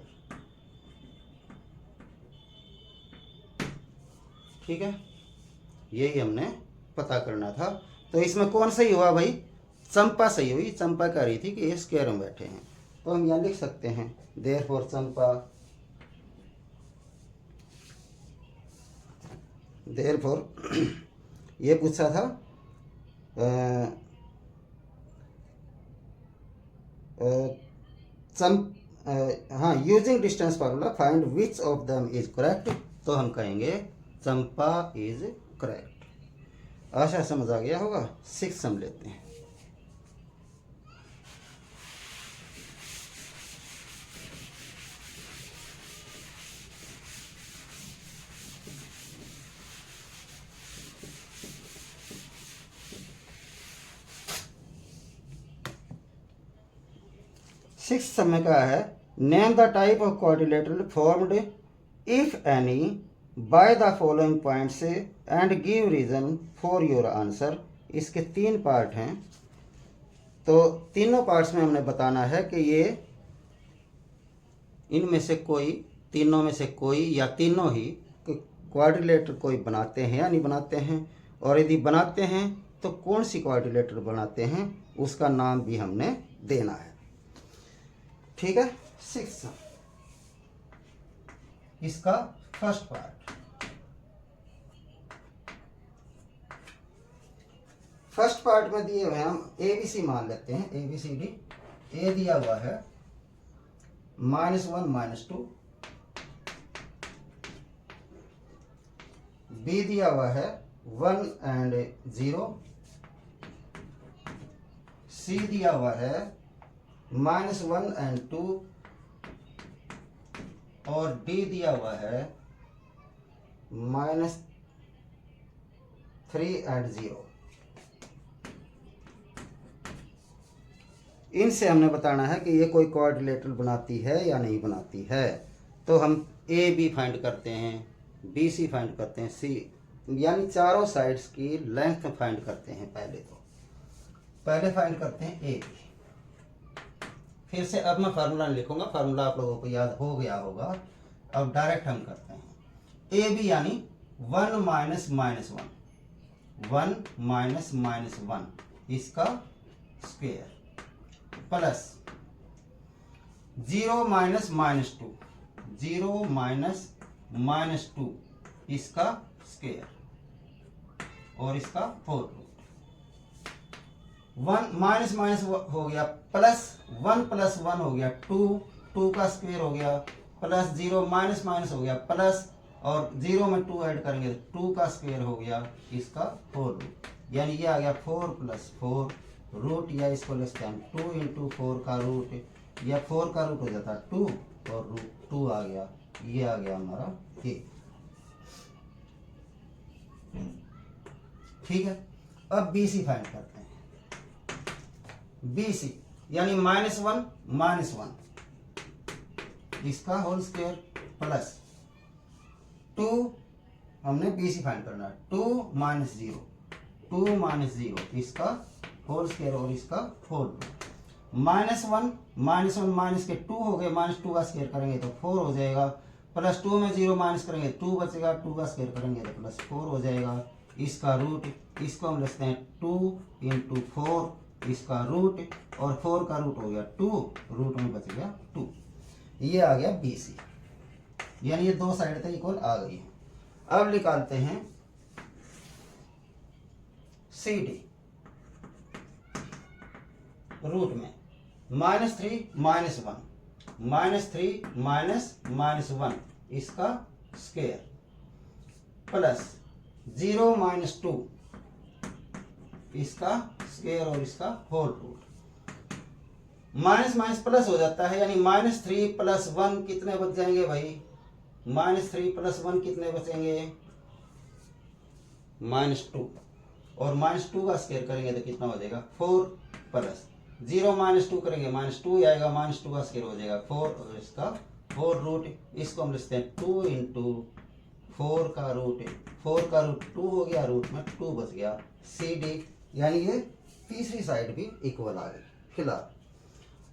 ठीक है, यही हमने पता करना था। तो इसमें कौन सही हुआ भाई? चंपा सही हुई। चंपा कह रही थी कि ये स्क्वायर में बैठे हैं, तो हम यहाँ लिख सकते हैं देयरफॉर चंपा, देयरफॉर ये पूछा था हाँ, using distance formula find which of them is correct, तो हम कहेंगे चंपा इज करेक्ट। आशा समझ आ गया होगा। 6 सम लेते हैं। सिक्स समय का है, name the type of quadrilateral formed if any by the following points and give reason for your answer. इसके 3 पार्ट हैं, तो तीनों पार्ट्स में हमने बताना है कि ये इनमें से कोई, तीनों में से कोई या तीनों ही क्वाड्रिलेटर कोई बनाते हैं या नहीं बनाते हैं, और यदि बनाते हैं तो कौन सी क्वाड्रिलेटर बनाते हैं उसका नाम भी हमने देना है। ठीक है। 6 इसका फर्स्ट पार्ट, फर्स्ट पार्ट में दिए हुए हम ए बी सी मान लेते हैं, ए बी सी डी। ए दिया हुआ है -1 -2, बी दिया हुआ है 1 and 0, सी दिया हुआ है -1 and 2, और डी दिया हुआ है -3 and 0। इनसे हमने बताना है कि ये कोई क्वाड्रिलेटरल बनाती है या नहीं बनाती है। तो हम ए बी फाइंड करते हैं, बी सी फाइंड करते हैं, सी यानी चारों साइड्स की लेंथ फाइंड करते हैं। पहले फाइंड करते हैं ए बी। फिर से अब मैं फार्मूला लिखूंगा, फार्मूला आप लोगों को याद हो गया होगा। अब डायरेक्ट हम करते हैं ए बी, यानी 1 -1 इसका स्क्वायर, प्लस 0 -2 इसका स्क्वायर, और इसका 4 रूट। 1 माइनस माइनस हो गया प्लस, 1 + 1 हो गया 2 का स्क्वायर हो गया, प्लस 0 माइनस माइनस हो गया प्लस, और 0 में 2 ऐड करेंगे 2 का स्क्वायर हो गया, इसका 4 रूट। यानी ये आ गया 4 + 4 रूट, या इसको लिखते हैं 2 × 4 का रूट, या 4 का रूट हो जाता 2 और रूट 2 आ गया ये आ गया हमारा ए। ठीक है, अब बी सी फाइंड करते हैं। बी सी यानी -1 इसका होल स्क्वायर प्लस 2, हमने बी सी फाइंड करना है, 2 - 0 इसका होल स्क्वायर और इसका होल रूट। -1 माइनस के 2 हो गए, -2 का स्क्वायर करेंगे तो 4 हो जाएगा, प्लस 2 में 0 माइनस करेंगे 2 बचेगा, 2 का स्क्वायर करेंगे तो +4 हो जाएगा। इसका रूट, इसको हम लिखते हैं 2 × 4 इसका रूट, और 4 का रूट हो गया 2, रूट में बच गया 2। ये आ गया बी सी, यानी ये दो साइड तक इक्वल आ गई है। अब निकालते हैं सी डी। रूट में -3 - 1 इसका स्क्वायर प्लस 0 - 2 इसका स्क्वायर और इसका होल रूट। माइनस प्लस हो जाता है, यानी -3 + 1 कितने बच जाएंगे भाई? -3 + 1 कितने बचेंगे? -2, और -2 का स्क्वायर करेंगे तो कितना हो जाएगा? 4 प्लस 0 - 2 करेंगे -2 ही आएगा, -2 का स्क्वायर हो जाएगा 4 और इसका होल रूट। इसको हम लिखते हैं 2 × 4 का रूट, 4 का रूट 2 हो गया, रूट में 2 बच गया। सी डी, यानी ये तीसरी साइड भी इक्वल आ गई। फिलहाल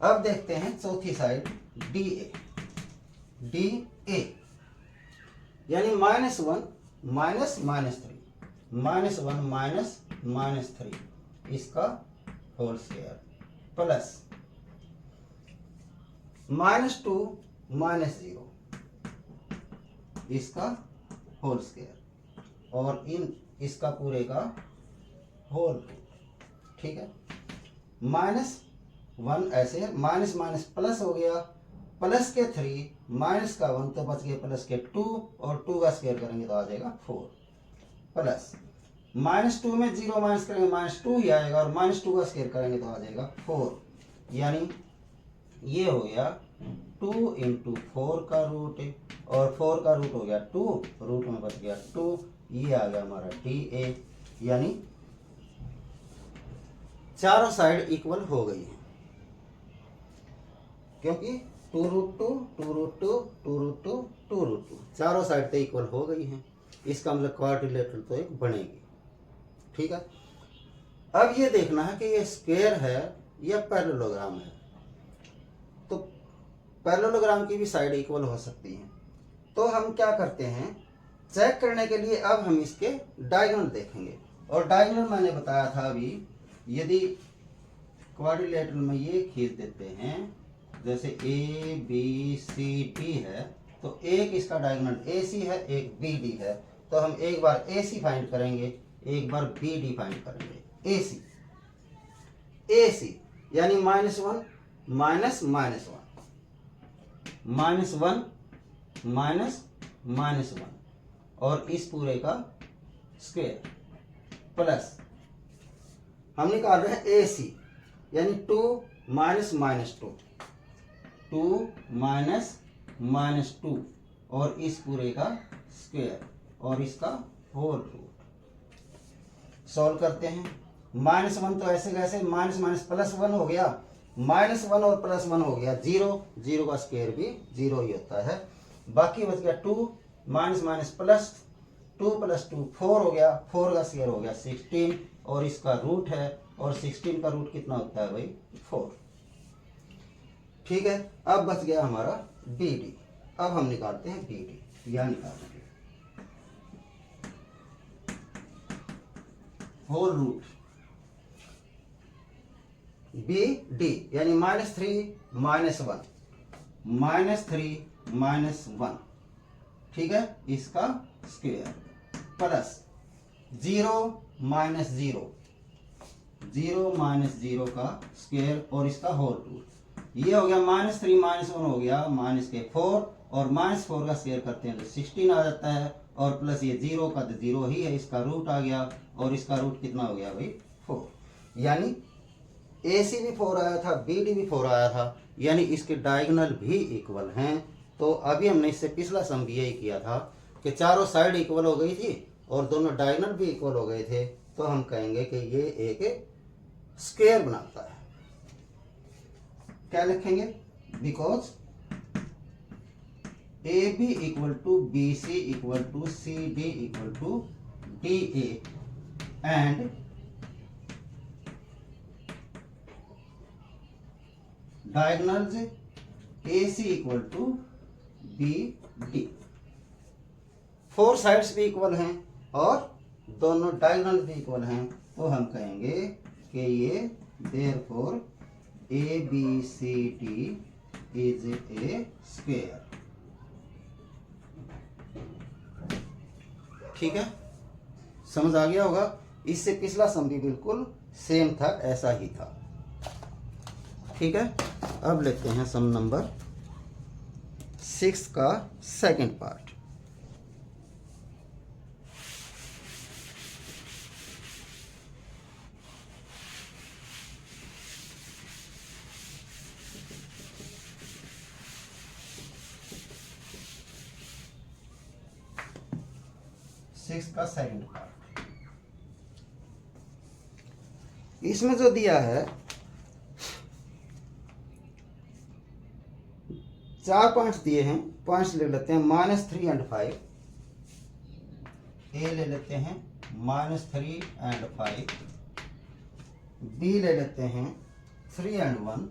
अब देखते हैं चौथी साइड डी ए। यानी -1 - -3 इसका होल स्क्वायर प्लस -2 - 0 इसका होल स्क्वायर, और इसका पूरे का होल रूट। ठीक है, -1 ऐसे है, माइनस प्लस हो गया, प्लस के 3 माइनस का 1 तो बच गया प्लस के 2, और 2 का स्क्वायर करेंगे तो आ जाएगा 4 प्लस -2 में 0 माइनस करेंगे -2 ही आएगा, और -2 का स्क्वायर करेंगे तो आ जाएगा 4, यानी ये हो गया 2 × 4 का रूट, और 4 का रूट हो गया 2, रूट में बच गया 2। ये आ गया हमारा डी ए, यानी चारों साइड इक्वल हो गई है, क्योंकि 2√2 चारों साइड तो इक्वल हो गई हैं। इसका मतलब क्वाड्रिलेटरल तो एक बनेगी। ठीक है, अब ये देखना है कि ये स्क्वायर है या पैरेललोग्राम है। तो पैरेललोग्राम की भी साइड इक्वल हो सकती है। तो हम क्या करते हैं, चेक करने के लिए अब हम इसके डायगोनल देखेंगे। और डायगोनल मैंने बताया था अभी, यदि क्वाड्रिलेटरल में ये खींच देते हैं, जैसे ए बी सी डी है, तो एक इसका डायगोनल ए सी है, एक बी डी है, तो हम एक बार ए सी फाइंड करेंगे, एक बार बी डी फाइंड करेंगे। ए सी यानी -1 -1 और इस पूरे का स्क्वायर प्लस हम निकाल रहे हैं ए सी, यानी 2 - -2 और इस पूरे का स्क्वायर और इसका होल रूट। सॉल्व करते हैं। -1 तो ऐसे कैसे, माइनस प्लस 1 हो गया, -1 और +1 हो गया 0 का स्क्वायर भी 0 ही होता है। बाकी बच गया 2 माइनस प्लस 2 + 2 4 हो गया, 4 का स्क्वायर हो गया 16, और इसका रूट है, और 16 का रूट कितना होता है भाई? 4। ठीक है, अब बच गया हमारा बी डी। अब हम निकालते हैं बी डी, यह निकालेंगे होल रूट बी डी, यानी -3 - 1 ठीक है, इसका स्क्वायर प्लस 0 - 0 का स्क्वायर और इसका होल रूट। ये हो गया -3 - 1 हो गया -4, और -4 का स्क्वायर करते हैं तो 16 आ जाता है, और प्लस ये 0 का तो 0 ही है, इसका रूट आ गया, और इसका रूट कितना हो गया भाई? 4। यानी ए सी भी 4 आया था, बी डी भी 4 आया था, यानी इसके डायगोनल भी इक्वल हैं। तो अभी हमने इससे पिछला सम भी यही किया था कि चारों साइड इक्वल हो गई थी और दोनों डायगोनल भी इक्वल हो गए थे, तो हम कहेंगे कि ये एक स्क्वायर बनाता है। क्या लिखेंगे? Because A B equal to B C equal to C D equal to D A and diagonals A C equal to B D. Four sides भी इक्वल हैं और दोनों डायगोनल भी इक्वल हैं, तो हम कहेंगे कि ये therefore A B C D is a square. ठीक है, समझ आ गया होगा। इससे पिछला सम भी बिल्कुल सेम था, ऐसा ही था। ठीक है, अब लेते हैं सम नंबर 6 का सेकंड पार्ट। का सेकंड पार्ट, इसमें जो दिया है 4 पॉइंट्स दिए हैं। पॉइंट्स ले लेते हैं -3 and 5। ए ले लेते हैं -3 and 5। बी ले लेते हैं 3 and 1।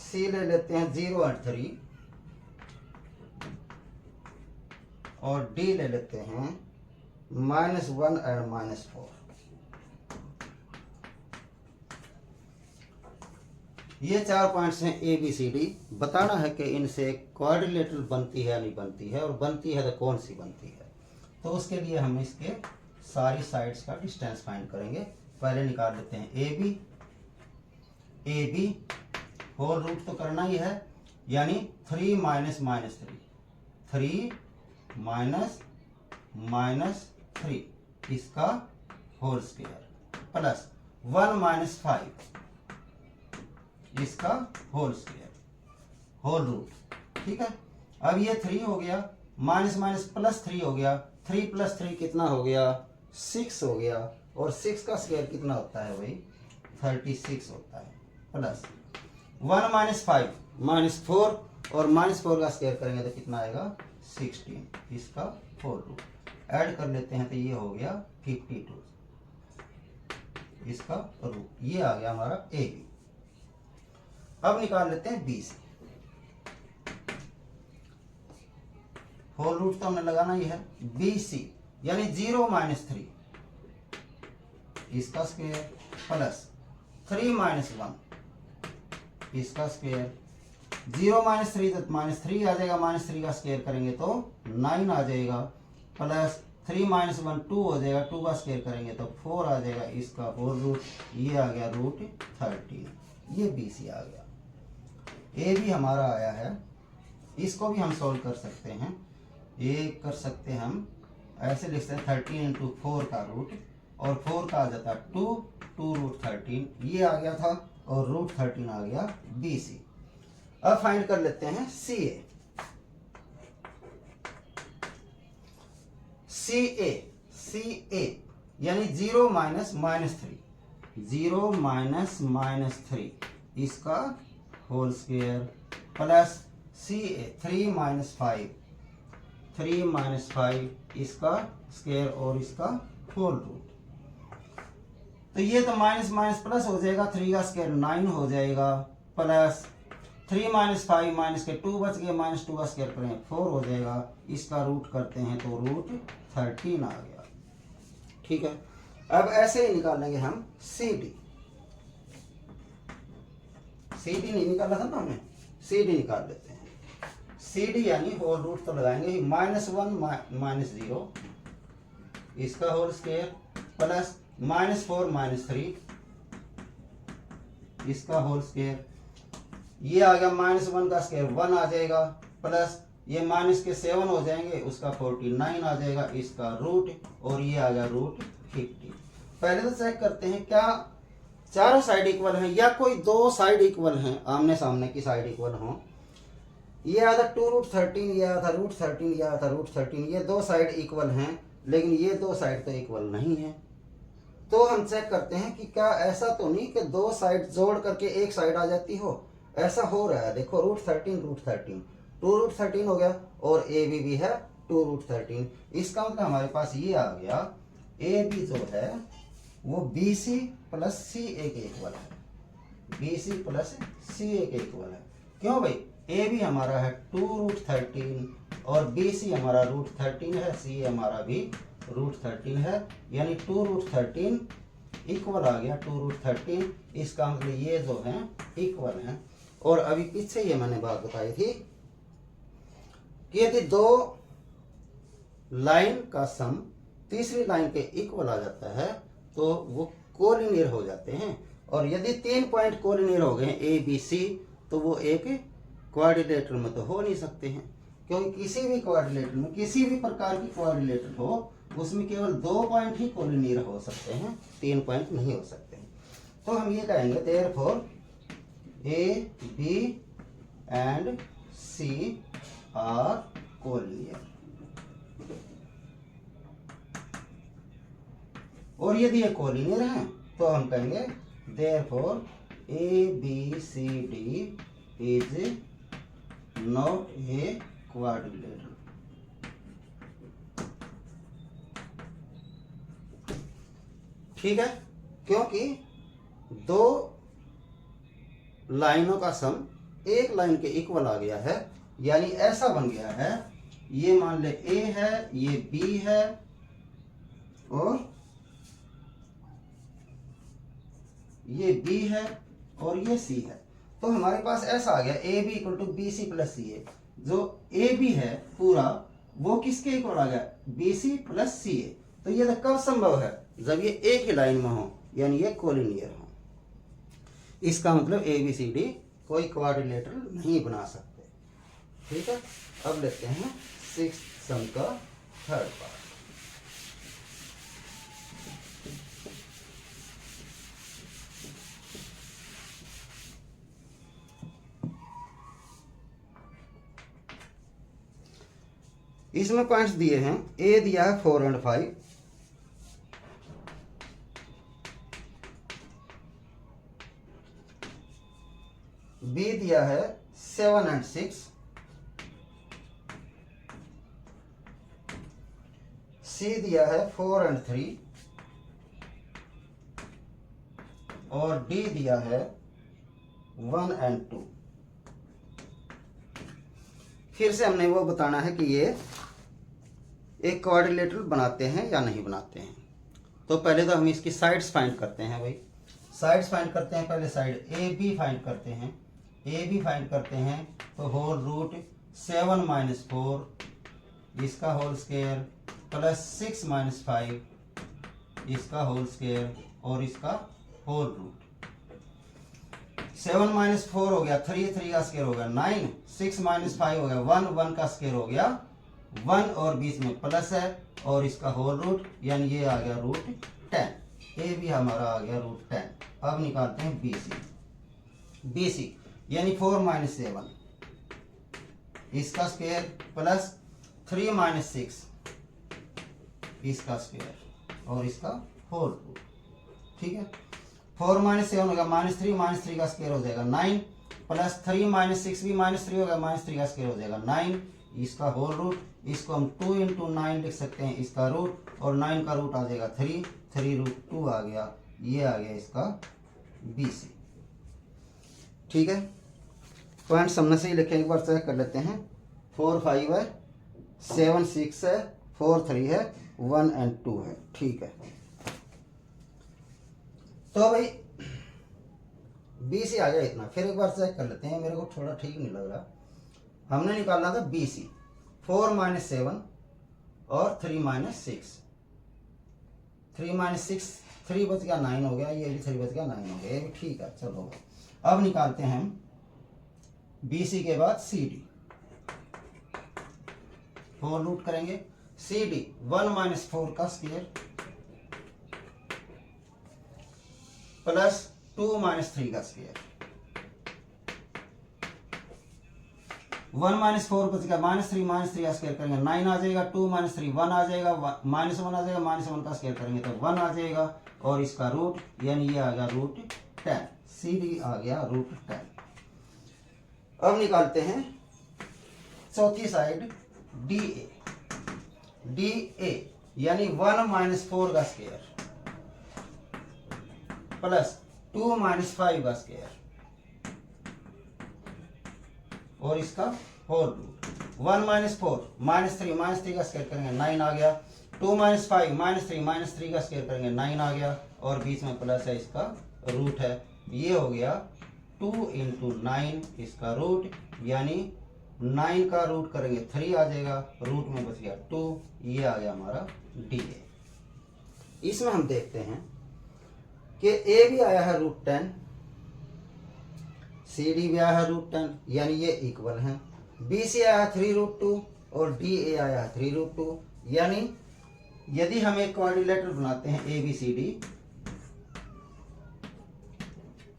सी ले लेते हैं 0 and 3 और डी ले लेते हैं -1 and -4। ये 4 पॉइंट्स हैं ए बी सी डी। बताना है कि इनसे क्वाड्रिलेटरल बनती है नहीं बनती है, और बनती है तो कौन सी बनती है। तो उसके लिए हम इसके सारी साइड्स का डिस्टेंस फाइंड करेंगे। पहले निकाल लेते हैं ए बी होल रूट तो करना ही है, यानी 3 - -3 -3 इसका होल स्क्वायर प्लस 1 - 5 इसका होल स्क्वायर होल रूट। ठीक है, अब ये 3 हो गया, माइनस प्लस 3 हो गया, 3 + 3 कितना हो गया? 6 हो गया, और 6 का स्क्वायर कितना होता है भाई? 36 होता है, प्लस 1 - 5 -4, और -4 का स्क्वायर करेंगे तो कितना आएगा? 16 इसका होल रूट। ऐड कर लेते हैं तो ये हो गया 52 इसका रूट। ये आ गया हमारा ए बी। अब निकाल लेते हैं बी सी। होल रूट तो हमने लगाना ही है। बी सी यानी 0 - 3 इसका स्क्वायर प्लस 3 - 1 इसका स्क्वायर। 0 - 3 तो -3 आ जाएगा, -3 का स्क्वायर करेंगे तो 9 आ जाएगा, प्लस 3 - 1 2 हो जाएगा, 2 का स्क्वायर करेंगे तो 4 आ जाएगा इसका होल रूट। ये आ गया रूट 13। ये बी सी आ गया। ए भी हमारा आया है, इसको भी हम सॉल्व कर सकते हैं। ये कर सकते हैं हम ऐसे लिख सकते हैं 13 × 4 का रूट, और 4 का आ जाता है 2 √13। ये आ गया था, और √13 आ गया बी सी। अब फाइंड कर लेते हैं सी ए। सी ए यानी 0 - -3 0 - -3 इसका होल स्क्वायर, प्लस सी ए 3 - 5 इसका स्क्वायर और इसका होल रूट। तो ये तो माइनस प्लस हो जाएगा, 3 का स्क्वायर 9 हो जाएगा, प्लस 3 - 5 माइनस के 2 बच गए, -2 का स्क्वायर करें 4 हो जाएगा। इसका रूट करते हैं तो √13 आ गया। ठीक है, अब ऐसे ही निकालेंगे हम सी डी नहीं निकाला था ना हमने, सी डी निकाल लेते हैं। सी डी यानी होल रूट तो लगाएंगे ही, -1 - 0 इसका होल स्क्वायर, प्लस -4 - 3 इसका होल स्क्वायर। ये आ गया -1 का स्क्वायर 1 आ जाएगा, प्लस ये माइनस के 7 हो जाएंगे, उसका 49 आ जाएगा इसका रूट, और ये आ गया √50। पहले तो चेक करते हैं क्या चारों साइड इक्वल हैं या कोई दो साइड इक्वल हैं, आमने सामने की साइड इक्वल हों, ये आया था 2√13, ये आया था √13, ये आया था √13, ये दो साइड इक्वल हैं, लेकिन ये दो साइड तो इक्वल नहीं है। तो हम चेक करते हैं कि क्या ऐसा तो नहीं कि दो साइड जोड़ करके एक साइड आ जाती हो। ऐसा हो रहा है, देखो √13 √13 2√13 हो गया और ए बी भी है 2√13। इसका मतलब हमारे पास ये आ गया ए बी जो है वो बी सी प्लस सी ए के इक्वल है, बी सी प्लस सी ए के इक्वल है। क्यों भाई, ए बी हमारा है 2√13 और बी सी हमारा √13 है, सी हमारा भी √13 है, यानी 2√13 इक्वल आ गया 2√13। इसका मतलब ये जो है इक्वल है। और अभी पीछे ये मैंने बात बताई थी कि यदि दो लाइन का सम तीसरी लाइन के इक्वल आ जाता है तो वो कोलिनियर हो जाते हैं, और यदि 3 पॉइंट कोलिनियर हो गए ए बी सी तो वो एक क्वाड्रिलेटर में तो हो नहीं सकते हैं, क्योंकि किसी भी क्वाड्रिलेटर में, किसी भी प्रकार की क्वाड्रिलेटर हो, उसमें केवल 2 पॉइंट ही कोलिनियर हो सकते हैं, 3 पॉइंट नहीं हो सकते हैं। तो हम ये कहेंगे therefore A B and C R collinear. और यदि ये कोलिनियर हैं तो हम कहेंगे therefore A B C D is not a quadrilateral. ठीक है, क्योंकि दो लाइनों का सम एक लाइन के इक्वल आ गया है, यानी ऐसा बन गया है, ये मान ले ए है, ये बी है और ये बी है और ये सी है। तो हमारे पास ऐसा आ गया A B equal to B C plus C A. जो ए बी है पूरा वो किसके इक्वल आ गया, बी सी प्लस सी ए। तो ये कब संभव है, जब ये एक ही लाइन में हो, यानी ये कोलिनियर हो। इसका मतलब ए बी सी डी कोई क्वाड्रिलेटर नहीं बना सकते। ठीक है, अब लेते हैं 6th सम का थर्ड पार्ट। इसमें पॉइंट्स दिए हैं, ए दिया है 4 और 5, बी दिया है 7 और 6, सी दिया है 4 और 3 और डी दिया है 1 और 2। फिर से हमने वो बताना है कि ये एक क्वाड्रिलेटरल बनाते हैं या नहीं बनाते हैं। तो पहले तो हम इसकी साइड्स फाइंड करते हैं भाई। साइड्स फाइंड करते हैं, पहले साइड ए बी फाइंड करते हैं। ए बी फाइंड करते हैं तो होल रूट 7 - 4 इसका होल स्क्वायर प्लस 6 - 5 इसका होल स्क्वायर और इसका होल रूट। 7 - 4 हो गया 3, 3 का स्क्वायर हो गया 9, 6 - 5 हो गया 1, 1 का स्क्वायर हो गया 1 और बीच में प्लस है और इसका होल रूट, यानी ये आ गया √10। ए भी हमारा आ गया √10। अब निकालते हैं बी सी। बी सी यानी 4 - 7 इसका स्क्वायर प्लस 3 - 6 इसका स्क्वायर और इसका होल रूट। ठीक है, 4 - 7 होगा -3 -3 का स्क्वायर हो जाएगा 9 प्लस 3 - 6 भी -3 होगा -3 का स्क्वायर हो जाएगा 9 इसका होल रूट। इसको हम 2 × 9 लिख सकते हैं इसका रूट, और 9 का रूट आ जाएगा 3, 3√2 आ गया। ये आ गया इसका बी सी। ठीक है, पॉइंट सामने से ही लिखे, एक बार चेक कर लेते हैं। 4 5 है, 7 6 है, 4 3 है, 1 और 2 है। ठीक है, तो भाई बी सी आ गया इतना। फिर एक बार चेक कर लेते हैं, मेरे को थोड़ा ठीक नहीं लग रहा। हमने निकालना था बी सी, 4 - 7 और 3 - 6। 3 - 6 3 बच गया 9 हो गया, ये भी 3 बच गया 9 हो गया, ये भी ठीक है। चलो अब निकालते हैं बी सी के बाद सी डी। होल रूट करेंगे सी डी 1 - 4 का स्क्वायर प्लस 2 माइनस 3 का स्क्वायर, 1 माइनस 4 बच गया, -3 का स्क्वायर करेंगे 9 आ जाएगा, 2 माइनस 3 1 आ जाएगा, -1 आ जाएगा, -1 का स्क्वायर करेंगे तो 1 आ जाएगा, और इसका रूट यानी ये आ गया √10, CD आ गया √10। अब निकालते हैं चौथी साइड DA यानी 1 माइनस 4 का स्क्वायर प्लस 2 माइनस 5 का स्क्वायर और इसका होल रूट, 1 माइनस 4 -3 का स्क्वायर करेंगे 9 आ गया, 2 माइनस 5 -3 का स्क्वायर करेंगे 9 आ गया, और बीच में प्लस है, इसका रूट है, ये हो गया 2 × 9 इसका रूट, यानी 9 का रूट करेंगे 3 आ जाएगा, रूट में बच गया 2, ये आ गया हमारा DA। इसमें हम देखते हैं कि A भी आया है √10, CD भी आया है √10, यानी ये इक्वल है, BC आया है 3√2 और DA आया है 3√2, यानी यदि हम एक क्वाड्रिलेटरल बनाते हैं ABCD,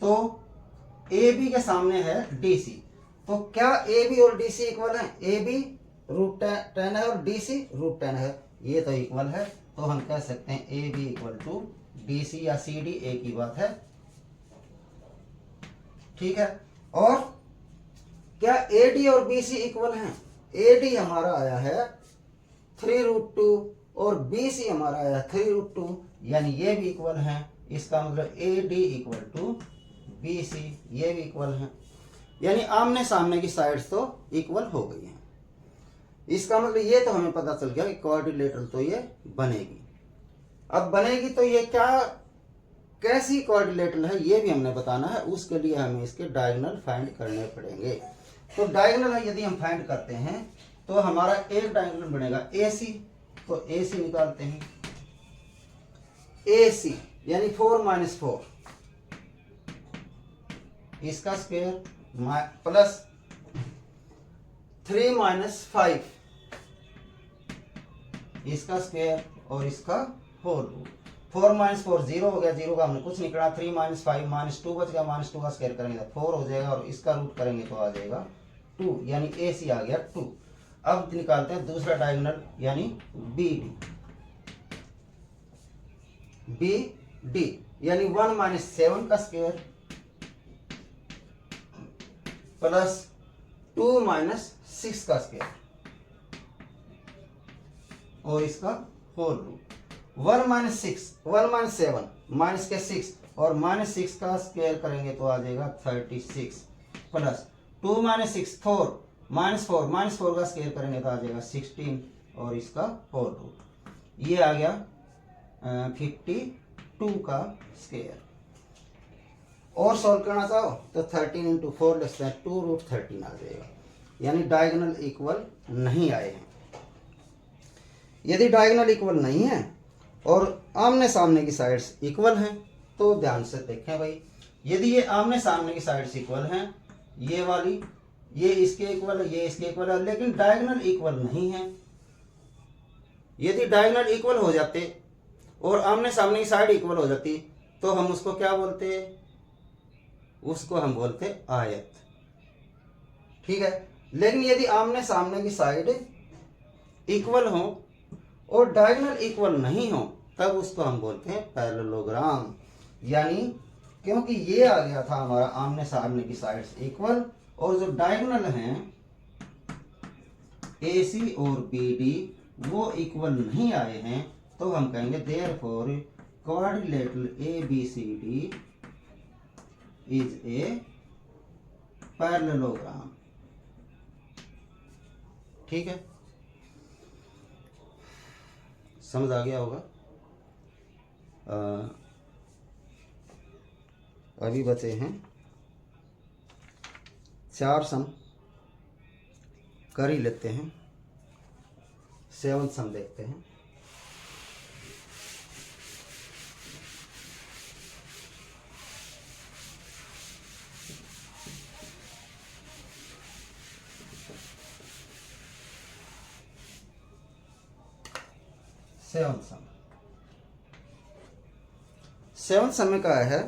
तो AB के सामने है DC, तो क्या AB और DC इक्वल है? AB √10 है और DC √10 है, ये तो इक्वल है, तो हम कह सकते हैं AB = DC या CD एक ही बात है, ठीक है। और क्या AD और BC इक्वल हैं? AD हमारा आया है 3√2 और BC हमारा आया है 3√2, यानी ये भी इक्वल हैं, इसका मतलब AD = BC, ये भी इक्वल हैं, यानी आमने सामने की साइड्स तो इक्वल हो गई हैं। इसका मतलब ये तो हमें पता चल गया कि क्वाड्रिलेटरल तो ये बनेगी। अब बनेगी तो ये क्या कैसी क्वाड्रिलेटरल है ये भी हमने बताना है, उसके लिए हमें इसके डायगोनल फाइंड करने पड़ेंगे। तो डायगोनल है यदि हम फाइंड करते हैं तो हमारा एक डायगोनल बनेगा AC, तो AC निकालते हैं, AC यानी 4 - 4 इसका स्क्वायर प्लस 3 - 5 इसका स्क्वायर और इसका होल रूट, 4 - 4 0 हो गया, 0 का हमने कुछ निकला, 3 - 5 -2 बच गया, -2 का स्क्वायर करेंगे तो 4 हो जाएगा, और इसका रूट करेंगे तो आ जाएगा 2, यानी AC आ गया 2। अब निकालते हैं दूसरा डायगोनल यानी BD यानी 1 - 7 का स्क्वायर प्लस 2 - 6 का स्क्वायर और इसका होल रूट, 1 - 7 माइनस के 6 और -6 का स्क्वायर करेंगे तो आ जाएगा 36 प्लस 2 - 6 4 -4 का स्क्वायर करेंगे तो आ जाएगा 16 और इसका होल रूट, ये आ गया 52 का स्क्वायर। और सॉल्व करना चाहो तो 13 × 4 > 2 √13 आ जाएगा, यानी डायगोनल इक्वल नहीं आए हैं। यदि डायगोनल इक्वल नहीं है और आमने सामने की साइड्स इक्वल हैं तो ध्यान से देखें भाई, यदि ये आमने सामने की साइड्स इक्वल हैं, ये वाली ये इसके इक्वल है, ये इसके इक्वल है, लेकिन डायगोनल इक्वल नहीं है। यदि डायगोनल इक्वल हो जाते और आमने सामने की साइड इक्वल हो जाती तो हम उसको क्या बोलते हैं? उसको हम बोलते आयत, ठीक है। लेकिन यदि आमने सामने की साइड इक्वल हो और डायगोनल इक्वल नहीं हो तब उसको हम बोलते हैं पैरेललोग्राम, यानी क्योंकि ये आ गया था हमारा आमने सामने की साइड्स इक्वल और जो डायगोनल हैं AC और BD वो इक्वल नहीं आए हैं, तो हम कहेंगे therefore quadrilateral ABCD is a parallelogram, ठीक है। समझ आ गया होगा। अभी बचे हैं 4 सम, कर ही लेते हैं, 7 सम देखते हैं। सेवन सम में क्या है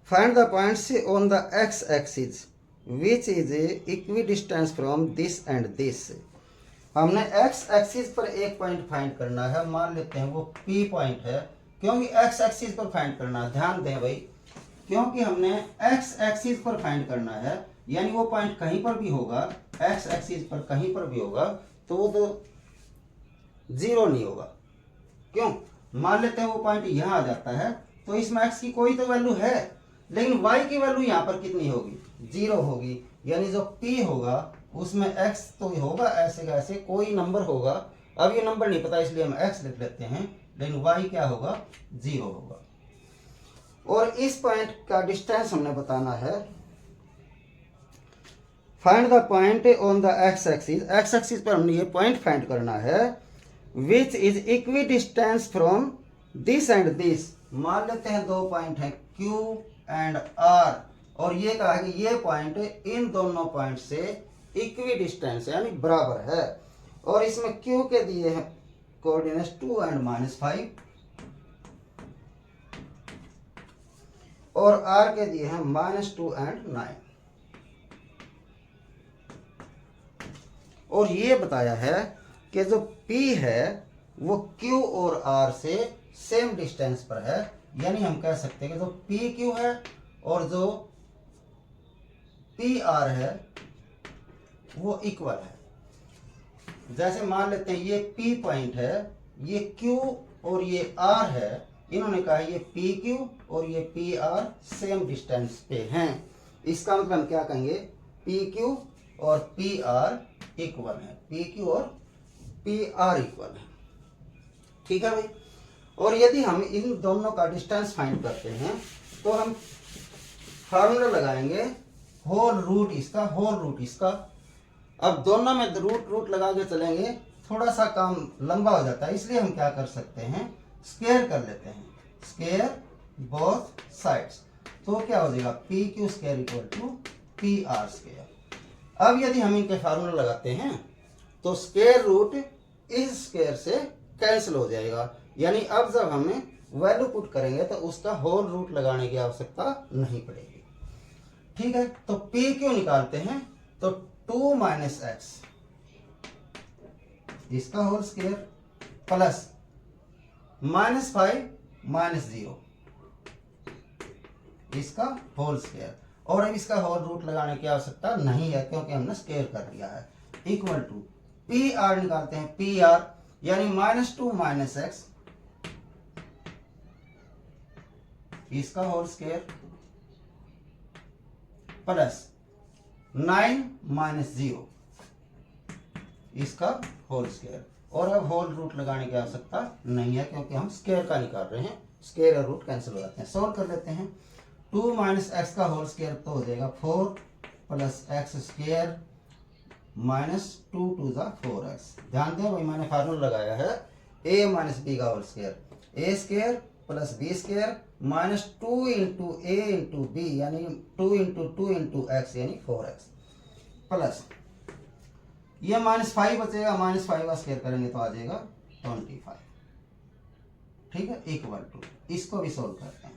find the points on the x axis which is equi distance from this and this. हमने एक्स एक्सिस पर एक पॉइंट फाइंड करना है, मान लेते हैं वो पी पॉइंट है। क्योंकि एक्स एक्सिस पर फाइंड करना है, ध्यान दें भाई, क्योंकि हमने एक्स एक्सिस पर फाइंड करना है, यानी वो पॉइंट कहीं पर भी होगा, एक्स एक्सिस पर कहीं पर भी होगा तो वो तो जीरो नहीं होगा। क्यों? मान लेते हैं वो पॉइंट यहाँ आ जाता है तो इसमें एक्स की कोई तो वैल्यू है, लेकिन वाई की वैल्यू यहाँ पर कितनी होगी? जीरो होगी। यानी जो पी होगा उसमें एक्स तो होगा, ऐसे का ऐसे कोई नंबर होगा। अब ये नंबर नहीं पता इसलिए हम एक्स लिख लेते हैं, लेकिन वाई क्या होगा? जीरो होगा। और इस पॉइंट का डिस्टेंस हमने बताना है। Find the point on the x axis, x axis पर हमने ये पॉइंट फाइंड करना है which is equi distance from this and this. मान लेते हैं दो पॉइंट हैं Q एंड R, और ये कहा कि ये पॉइंट इन दोनों पॉइंट से इक्वी डिस्टेंस यानी बराबर है। और इसमें Q के दिए हैं कोऑर्डिनेट्स 2 एंड -5 और R के दिए हैं -2 एंड 9। और ये बताया है कि जो P है वो Q और R से सेम डिस्टेंस पर है, यानी हम कह सकते हैं कि जो PQ है और जो PR है वो इक्वल है। जैसे मान लेते हैं ये P पॉइंट है, ये Q और ये R है, इन्होंने कहा ये PQ और ये PR सेम डिस्टेंस पे हैं। इसका मतलब हम क्या कहेंगे? PQ और PR इक्वल है, PQ और PR इक्वल है। ठीक है भाई। और यदि हम इन दोनों का डिस्टेंस फाइंड करते हैं तो हम फार्मूला लगाएंगे होल रूट इसका। अब दोनों में रूट लगा के चलेंगे, थोड़ा सा काम लंबा हो जाता है, इसलिए हम क्या कर सकते हैं? स्क्वायर कर लेते हैं, स्क्वायर बोथ साइड्स। तो क्या हो जाएगा? PQ square equal to PR square. अब यदि हम इनके फार्मूला लगाते हैं तो स्क्वायर रूट इस स्क्वायर से कैंसिल हो जाएगा, यानी अब जब हमें वैल्यू पुट करेंगे तो उसका होल रूट लगाने की आवश्यकता नहीं पड़ेगी। ठीक है, तो P क्यों निकालते हैं? तो 2 - x इसका होल स्क्वायर प्लस -5 - 0 इसका होल स्क्वायर, और अब इसका होल रूट लगाने की आवश्यकता नहीं है क्योंकि हमने स्क्वायर कर दिया है, इक्वल टू PR निकालते हैं, PR यानी -2 - x इसका होल स्क्वायर प्लस 9 - 0 इसका होल स्क्वायर। और अब होल रूट लगाने की आवश्यकता नहीं है क्योंकि हम स्क्वायर का निकाल रहे हैं, स्क्वायर और रूट कैंसिल हो जाते हैं। सॉल्व कर लेते हैं। 2 - x का होल स्क्वायर तो हो जाएगा 4 प्लस x स्क्वायर -2 × 2 = 4x। ध्यान दें भाई, मैंने फार्मूला लगाया है a - b का whole square, a square plus b square -2 × a × b यानी 2 × 2 × x यानी 4x प्लस ये -5 बचेगा, -5 का स्क्वायर करेंगे तो आ जाएगा 25। ठीक है, इक्वल टू, इसको भी सोल्व करते हैं।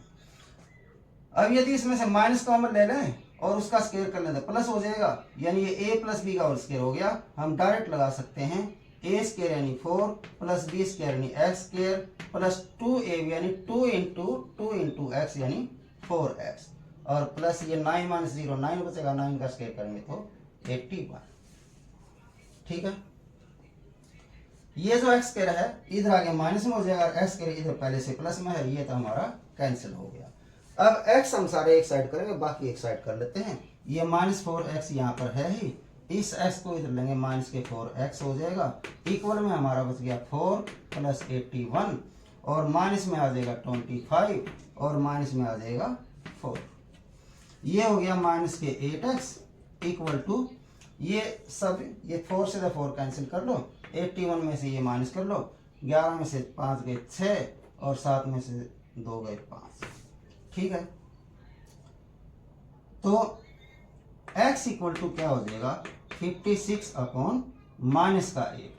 अब यदि इसमें से माइनस कॉमन ले लें और उसका स्क्वायर कर लें तो प्लस हो जाएगा, यानी ये a + b का होल स्क्वायर हो गया। हम डायरेक्ट लगा सकते हैं a स्क्वायर यानी 4 प्लस b स्क्वायर यानी x स्क्वायर प्लस 2ab यानी 2 × 2 × x यानी 4x और प्लस ये 9 - 0 9 बचेगा, 9 का स्क्वायर करेंगे तो 81। ठीक है, ये जो x स्क्वायर है इधर आगे माइनस में हो जाएगा, x स्क्वायर इधर पहले से प्लस में है, ये तो हमारा कैंसिल हो गया। अब x हम सारे एक साइड करेंगे, बाकी एक साइड कर लेते हैं। ये -4x यहाँ पर है ही, इस x को इधर लेंगे, -4x हो जाएगा। इक्वल में हमारा बच गया 4 प्लस 81 और माइनस में आ जाएगा 25 और माइनस में आ जाएगा 4। ये हो गया माइनस के 8x इक्वल टू ये सब, ये 4 से 4 कैंसिल कर लो, 81 में से ये माइनस कर लो, 11 में से 5 गए 6 और 7 में से 2 गए 5। ठीक है, तो x इक्वल टू क्या हो जाएगा? 56 अपॉन -8,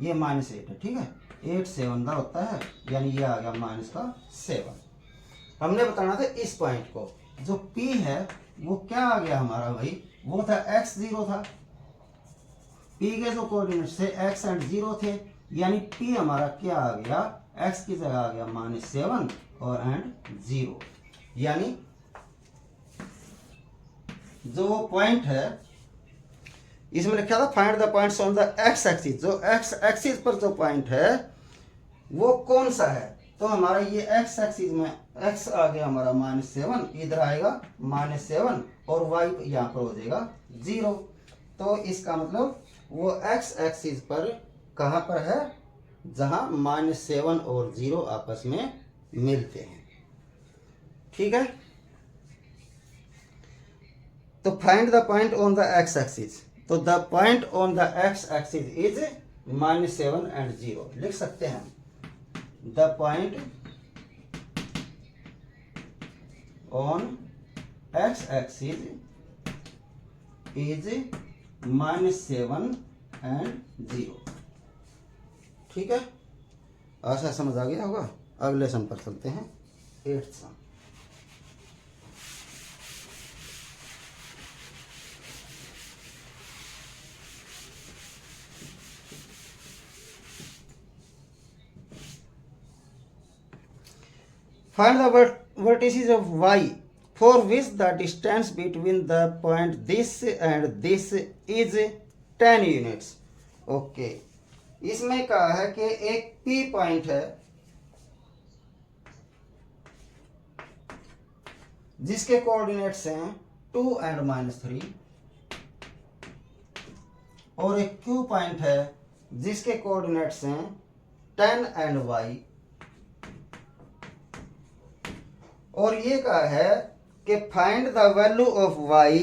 ये -8 है। ठीक है, 8 7 होता है, यानी ये आ गया -7। हमने बताना था इस पॉइंट को। जो P है वो क्या आ गया हमारा भाई, वो था x0 था। P के जो कोऑर्डिनेट्स थे x एंड 0 थे, यानी P हमारा क्या आ गया, x की जगह आ गया -7 और एंड 0। यानी जो पॉइंट है इसमें लिखा था find the points on the x axis, जो x एक्सिस पर जो पॉइंट है वो कौन सा है। तो हमारा ये x एक्सिस में x आ गया हमारा -7, इधर आएगा -7 और y यहाँ पर हो जाएगा 0। तो इसका मतलब वो x एक्सिस पर कहाँ पर है, जहाँ -7 और 0 आपस में मिलते हैं। ठीक है, तो find the point on the x axis. तो the point on the x axis is -7 and 0। लिख सकते हैं the point on x axis is -7 and 0। ठीक है, आशा समझ आ गया होगा। अगले सम पर चलते हैं, 8th some. Find the vertices of y for which the distance between the point this and this is 10 units. Okay, इसमें कहा है कि एक P पॉइंट है जिसके कोऑर्डिनेट्स हैं 2 एंड -3, और एक Q पॉइंट है जिसके कोऑर्डिनेट्स हैं 10 एंड y, और ये कहा है कि find the value of y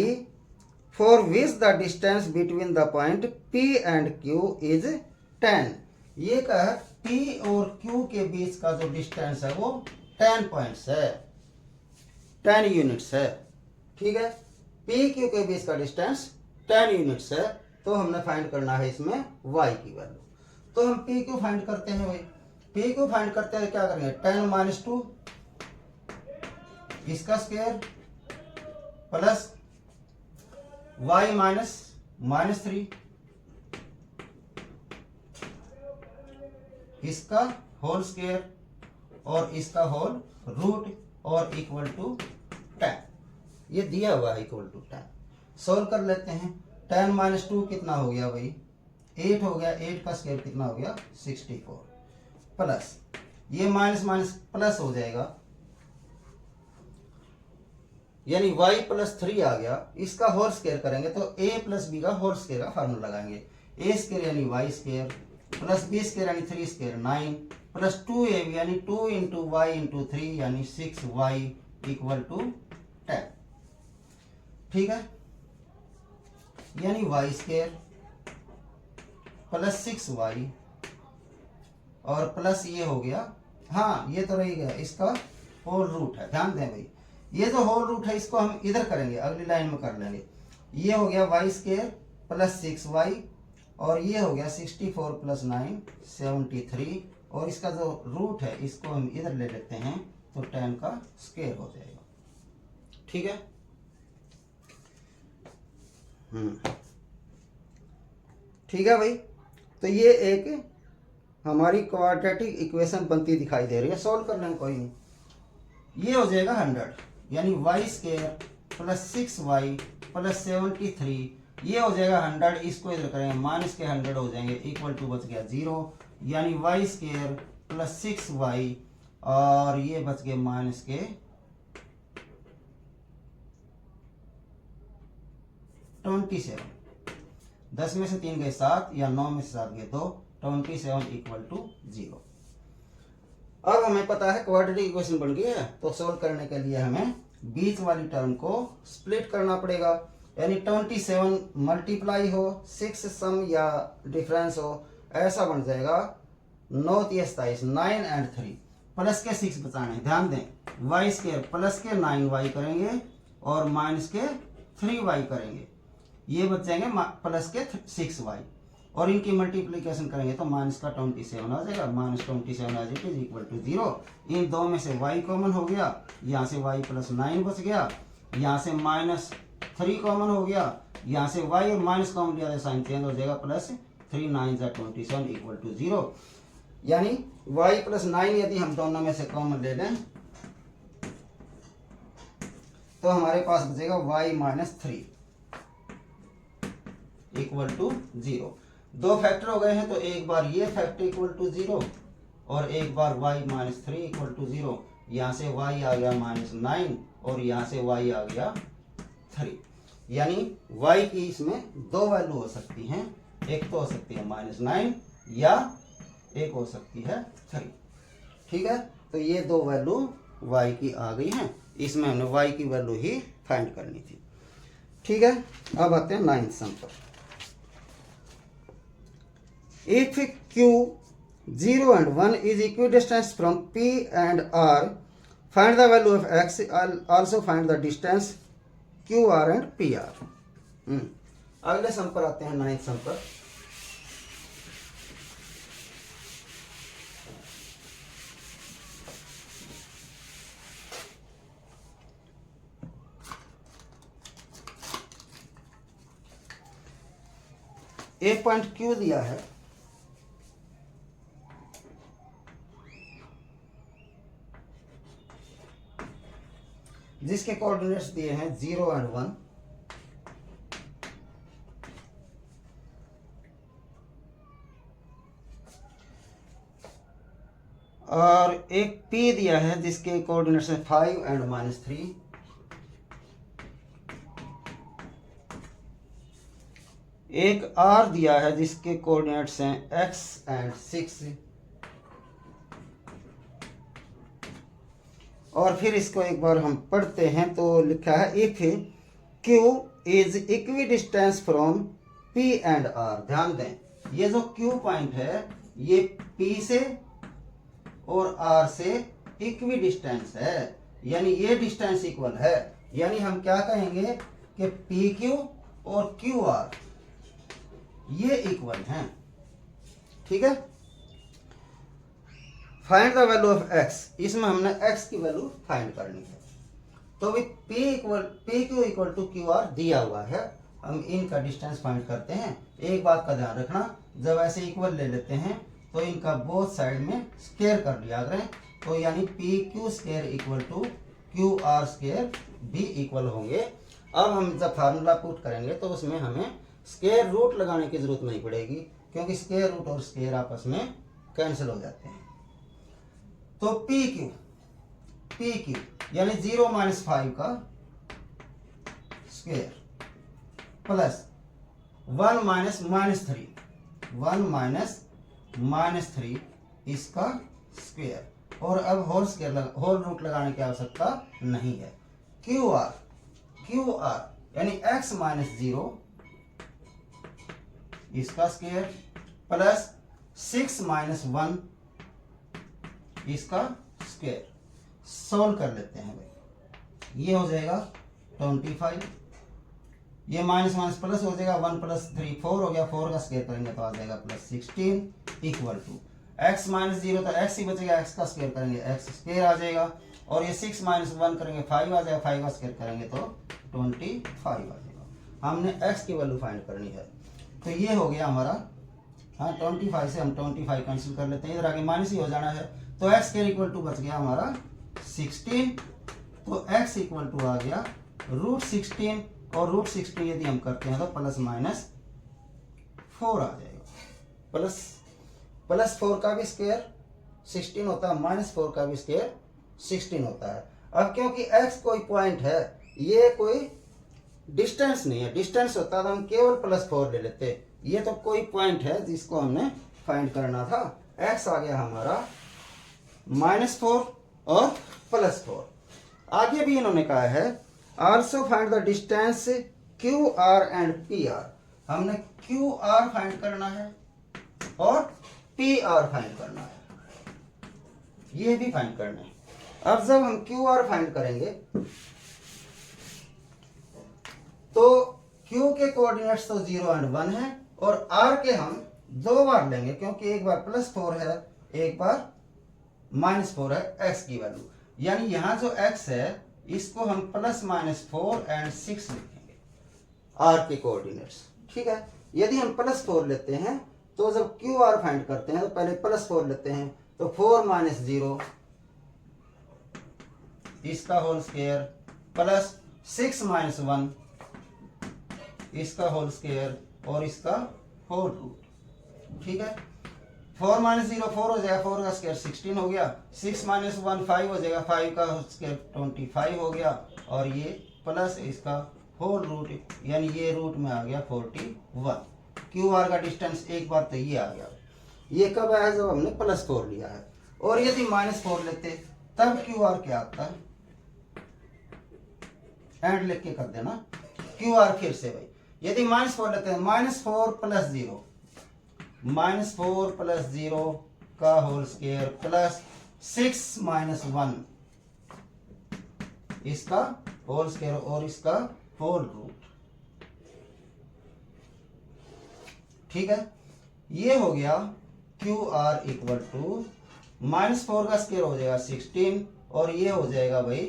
for which the distance between the point P and Q is 10। ये कहा है P और Q के बीच का जो डिस्टेंस है वो 10 पॉइंट्स है, 10 यूनिट्स है। ठीक है, P Q के बीच का डिस्टेंस 10 यूनिट्स है। तो हमने फाइंड करना है इसमें y की वैल्यू। तो हम P Q फाइंड करते हैं भाई। P Q फाइंड करते हैं, क्या करेंगे, 10 - 2 इसका स्क्वायर प्लस y -3 इसका होल स्क्वायर और इसका होल रूट और इक्वल टू 10। ये दिया हुआ है इक्वल टू 10। सोल्व कर लेते हैं। 10 - 2 कितना हो गया भाई, 8 हो गया। 8 का स्क्वायर कितना हो गया, 64 प्लस ये माइनस माइनस प्लस हो जाएगा, यानी y + 3 आ गया। इसका होल स्क्वायर करेंगे तो a + b का होल स्क्वायर का फार्मूला लगाएंगे। a स्क्वायर यानी y square plus b square यानी 3 स्क्वायर 9 प्लस 2ab यानी 2 × y × 3 यानी 6y = 10। ठीक है, यानी y स्क्वायर प्लस 6y और प्लस ये हो गया, हाँ ये तो रह गया, इसका होल रूट है। ध्यान दें भाई, ये जो होल रूट है इसको हम इधर करेंगे, अगली लाइन में कर लेंगे। ये हो गया y स्क्वायर प्लस 6y और ये हो गया 64 + 9 73, और इसका जो रूट है इसको हम इधर ले लेते हैं तो 10 का स्क्वायर हो जाएगा। ठीक है, ठीक है भाई। तो ये एक हमारी क्वाड्रेटिक इक्वेशन बनती दिखाई दे रही है। सॉल्व कर लेंगे, कोई नहीं। ये हो जाएगा 100, यानी y square plus 6y plus 73, ये हो जाएगा 100। इसको इधर करेंगे, माइनस के 100 हो जाएंगे, इक्वल टू बच गया 0, यानी y स्क्वायर प्लस 6y और ये बच गए माइनस के 27। 10 में से 3 गए 7 या 9 में से 7 गए 2, 27 = 0। अब हमें पता है क्वाड्रेटिक इक्वेशन बन गई है, तो सोल्व करने के लिए हमें बीच वाली टर्म को स्प्लिट करना पड़ेगा, यानी 27 मल्टीप्लाई हो 6 सम या डिफरेंस हो, ऐसा बन जाएगा 9 × 27 9 एंड 3 प्लस के 6 बचाने। ध्यान दें, y स्क्वायर प्लस के 9y करेंगे और माइनस के 3y करेंगे, ये बच जाएंगे प्लस के 6y। और इनकी मल्टीप्लीकेशन करेंगे तो माइनस का 27 आ जाएगा, -27 as it is equal to 0। इन दो में से y कॉमन हो गया, यहाँ से y प्लस 9 बच गया, यहाँ से -3 कॉमन हो गया, यहाँ से y और माइनस कॉमन लिया साइन चेंज हो जाएगा, प्लस 3 9 27 इक्वल टू 0। यानी y प्लस 9 यदि हम दोनों में से कॉमन ले लें तो हमारे पास बचेगा y माइनस 3 इक्वल टू 0। दो फैक्टर हो गए हैं तो एक बार ये फैक्टर इक्वल टू 0 और एक बार y माइनस 3 इक्वल टू 0। यहाँ से y आ गया -9 और यहाँ से y आ गया 3। यानी y की इसमें दो वैल्यू हो सकती हैं, एक तो हो सकती है -9 या एक हो सकती है 3। ठीक है, तो ये दो वैल्यू y की आ गई हैं, इसमें हमने y की वैल्यू ही फाइंड करनी थी। ठीक है, अब आते हैं 9th सम पर। If Q 0 and 1 is equidistant from P and R, find the value of X. Also find the distance QR and PR. अगले सम पर आते हैं 9th सम पर। एक पॉइंट Q दिया है, जिसके कोऑर्डिनेट्स दिए हैं 0 और 1। और एक P दिया है जिसके कोऑर्डिनेट्स हैं 5 और -3। एक R दिया है जिसके कोऑर्डिनेट्स हैं x और 6। और फिर इसको एक बार हम पढ़ते हैं तो लिखा है if Q is equidistance from P and R। ध्यान दें, ये जो Q पॉइंट है ये P से और R से इक्विडिस्टेंस है, यानी ये डिस्टेंस इक्वल है। यानी हम क्या कहेंगे कि PQ और QR ये इक्वल हैं। ठीक है, find the value of x, इसमें हमने x की वैल्यू फाइंड करनी है। तो भी PQ इक्वल टू QR दिया हुआ है, हम इनका डिस्टेंस फाइंड करते हैं। एक बात का ध्यान रखना, जब ऐसे इक्वल ले लेते हैं तो इनका बोथ साइड में स्क्वायर कर लिया करें, तो यानी PQ square equal to QR square भी इक्वल होंगे। अब हम जब फार्मूला पुट करेंगे तो उसमें हमें स्क्वायर रूट लगाने की जरूरत नहीं पड़ेगी, क्योंकि स्क्वायर रूट और स्क्वायर आपस में कैंसिल हो जाते हैं। तो PQ यानी 0 - 5 का स्क्वायर प्लस 1 - -3 -3 इसका स्क्वायर, और अब होल रूट लगाने की आवश्यकता नहीं है। QR यानी x - 0 इसका स्क्वायर प्लस 6 - 1 इसका स्क्वायर। सोल्व कर लेते हैं भाई, ये हो जाएगा 25, ये माइनस माइनस प्लस हो जाएगा, 1 + 3 4 हो गया, 4 का स्क्वायर करेंगे तो आ जाएगा +16 इक्वल टू x - 0 तो x ही बचेगा, x का स्क्वायर करेंगे x स्क्वायर आ जाएगा, और ये 6 - 1 करेंगे 5 आ जाएगा, 5 का स्क्वायर करेंगे तो 25 आ जाएगा। हमने x की वैल्यू फाइंड करनी है, तो ये हो गया हमारा। हाँ, 25 से हम 25 कैंसिल कर लेते हैं, इधर आगे माइनस ही हो जाना है, तो x स्क्वायर इक्वल टू बच गया हमारा 16। तो x इक्वल टू आ गया √16, और √16 यदि हम करते हैं तो +-4 आ जाएगा। +4 का भी स्क्वायर 16 होता है, -4 का भी स्क्वायर 16 होता है। अब क्योंकि x कोई पॉइंट है, ये कोई डिस्टेंस नहीं है, डिस्टेंस होता तो हम केवल +4 ले लेते, ये तो कोई पॉइंट है जिसको हमने फाइंड करना था। x आ गया हमारा -4 और +4। आगे भी इन्होंने कहा है also find the distance QR and PR। हमने QR फाइंड करना है और PR फाइंड करना है, ये भी फाइंड करना है। अब जब हम QR फाइंड करेंगे तो Q के कोऑर्डिनेट्स तो 0 और 1 है, और आर के हम 2 बार लेंगे, क्योंकि एक बार +4 है, एक बार -4 है x की वैल्यू। यानी यहाँ जो x है इसको हम +-4 एंड 6 लिखेंगे r के कोऑर्डिनेट्स। ठीक है, यदि हम +4 लेते हैं तो जब क्यू आर फाइंड करते हैं तो पहले +4 लेते हैं, तो 4 - 0 इसका होल स्क्वायर प्लस 6 - 1 इसका होल स्क्वायर और इसका होल रूट। ठीक है, 4 - 0 4 हो जाएगा, 4 का स्क्वायर 16 हो गया, 6 - 1 5 हो जाएगा, 5 का स्क्वायर 25 हो गया, और ये प्लस इसका होल रूट, यानी ये रूट में आ गया 41। क्यू आर का डिस्टेंस एक बार तो ये आ गया। ये कब आया? जब हमने +4 लिया है। और यदि -4 लेते तब क्यू आर क्या आता? एंड लिख के कर देना क्यू आर। फिर से भाई, यदि -4 लेते हैं, -4 + 0 -4 + 0 का होल स्क्वायर प्लस 6 - 1 इसका होल स्क्वायर और इसका होल रूट। ठीक है, ये हो गया क्यू आर इक्वल टू -4 का स्क्वायर हो जाएगा 16, और ये हो जाएगा भाई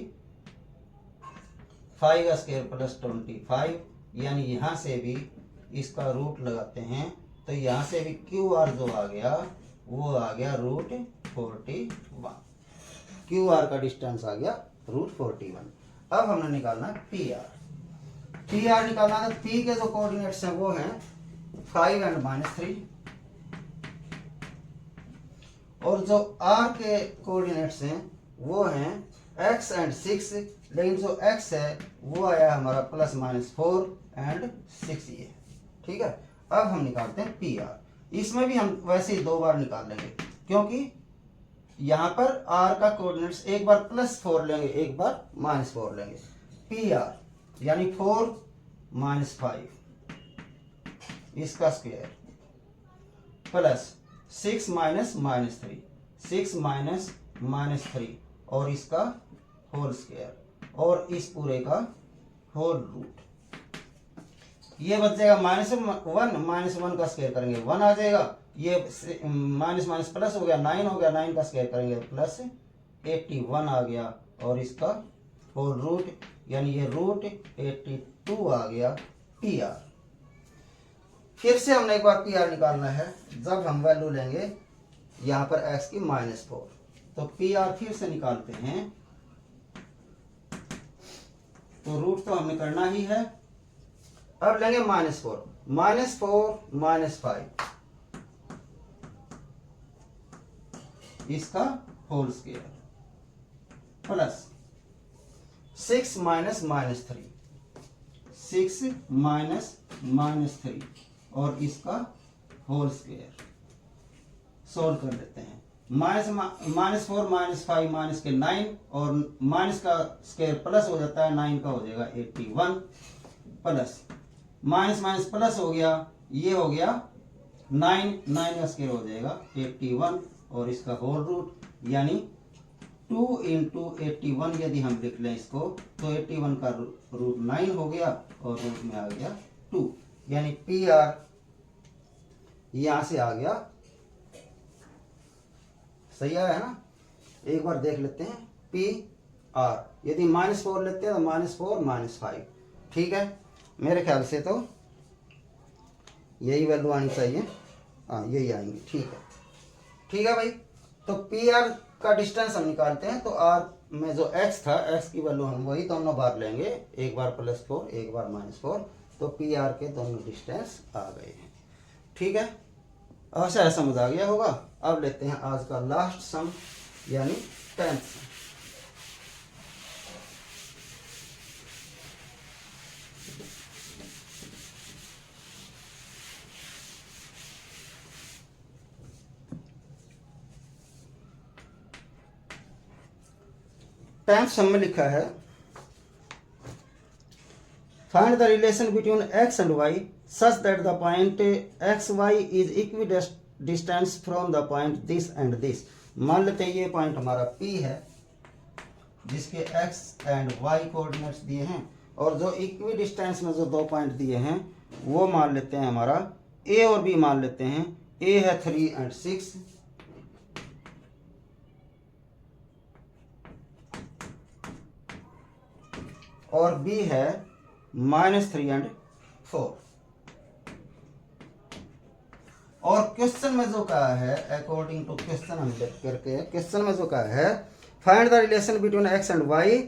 5 का स्क्वायर प्लस 25, यानी यहां से भी इसका रूट लगाते हैं तो यहां से भी क्यू आर जो आ गया वो आ गया √41। क्यू आर का डिस्टेंस आ गया √41। अब हमने निकालना पी आर। पी आर निकालना है, पी के जो कोऑर्डिनेट्स हैं वो हैं 5 एंड -3, और जो आर के कोऑर्डिनेट्स हैं वो हैं x एंड 6, लेकिन जो x है वो आया हमारा +-4 एंड 6 ये। ठीक है, अब हम निकालते हैं पी आर। इसमें भी हम वैसे ही 2 बार निकाल लेंगे, क्योंकि यहां पर r का कोऑर्डिनेट्स एक बार +4 लेंगे, एक बार -4 लेंगे। पी आर यानी 4 - 5 इसका स्क्वायर प्लस 6 - -3 6 - -3 और इसका होल स्क्वायर और इस पूरे का होल रूट। ये बच जाएगा -1 का स्क्वायर करेंगे 1 आ जाएगा, ये माइनस प्लस हो गया 9 हो गया, 9 का स्क्वायर करेंगे प्लस 81 आ गया, और इसका होल रूट, यानी ये √82 आ गया पी आर। फिर से हमने एक बार पी आर निकालना है, जब हम वैल्यू लेंगे यहाँ पर x की -4, तो पी आर फिर से निकालते हैं। तो रूट तो हमें करना ही है। अब लेंगे -4 - 5 इसका होल स्क्वायर प्लस 6 - -3 6 - -3 और इसका होल स्क्वायर। सोल्व कर लेते हैं। -4 - 5 माइनस के 9 और माइनस का स्क्वायर प्लस हो जाता है, 9 का हो जाएगा 81 प्लस माइनस प्लस हो गया, ये हो गया 9 का स्क्वायर हो जाएगा 81 और इसका होल रूट, यानी 2 × 81 यदि हम लिख लें इसको तो 81 का रूट 9 हो गया और रूट में आ गया 2, यानी पी आर यहां से आ गया। सही आया है ना? एक बार देख लेते हैं पी आर। यदि -4 लेते हैं तो -4 - 5। ठीक है, मेरे ख्याल से तो यही वैल्यू आनी चाहिए। हाँ, यही आएंगी। ठीक है भाई। तो पी आर का डिस्टेंस हम निकालते हैं, तो आर में जो x था, x की वैल्यू हम वही दोनों बार लेंगे, एक बार +4 एक बार -4, तो पी आर के दोनों डिस्टेंस आ गए हैं। ठीक है, आशा समझ आ गया होगा। अब लेते हैं आज का लास्ट सम, यानी 10th सम। टेंथ सम में लिखा है, find the relation between x and y such that the point xy is equidistant from the point this and this। मान लेते हैं ये पॉइंट हमारा P है जिसके x एंड y कोऑर्डिनेट्स दिए हैं, और जो इक्विडिस्टेंस में जो 2 पॉइंट दिए हैं वो मान लेते हैं हमारा ए और बी मान लेते हैं। ए है 3 and 6, और बी है -3 and 4। और क्वेश्चन में जो कहा है, अकॉर्डिंग टू क्वेश्चन हम लिख करके, क्वेश्चन में जो कहा है find the relation between x and y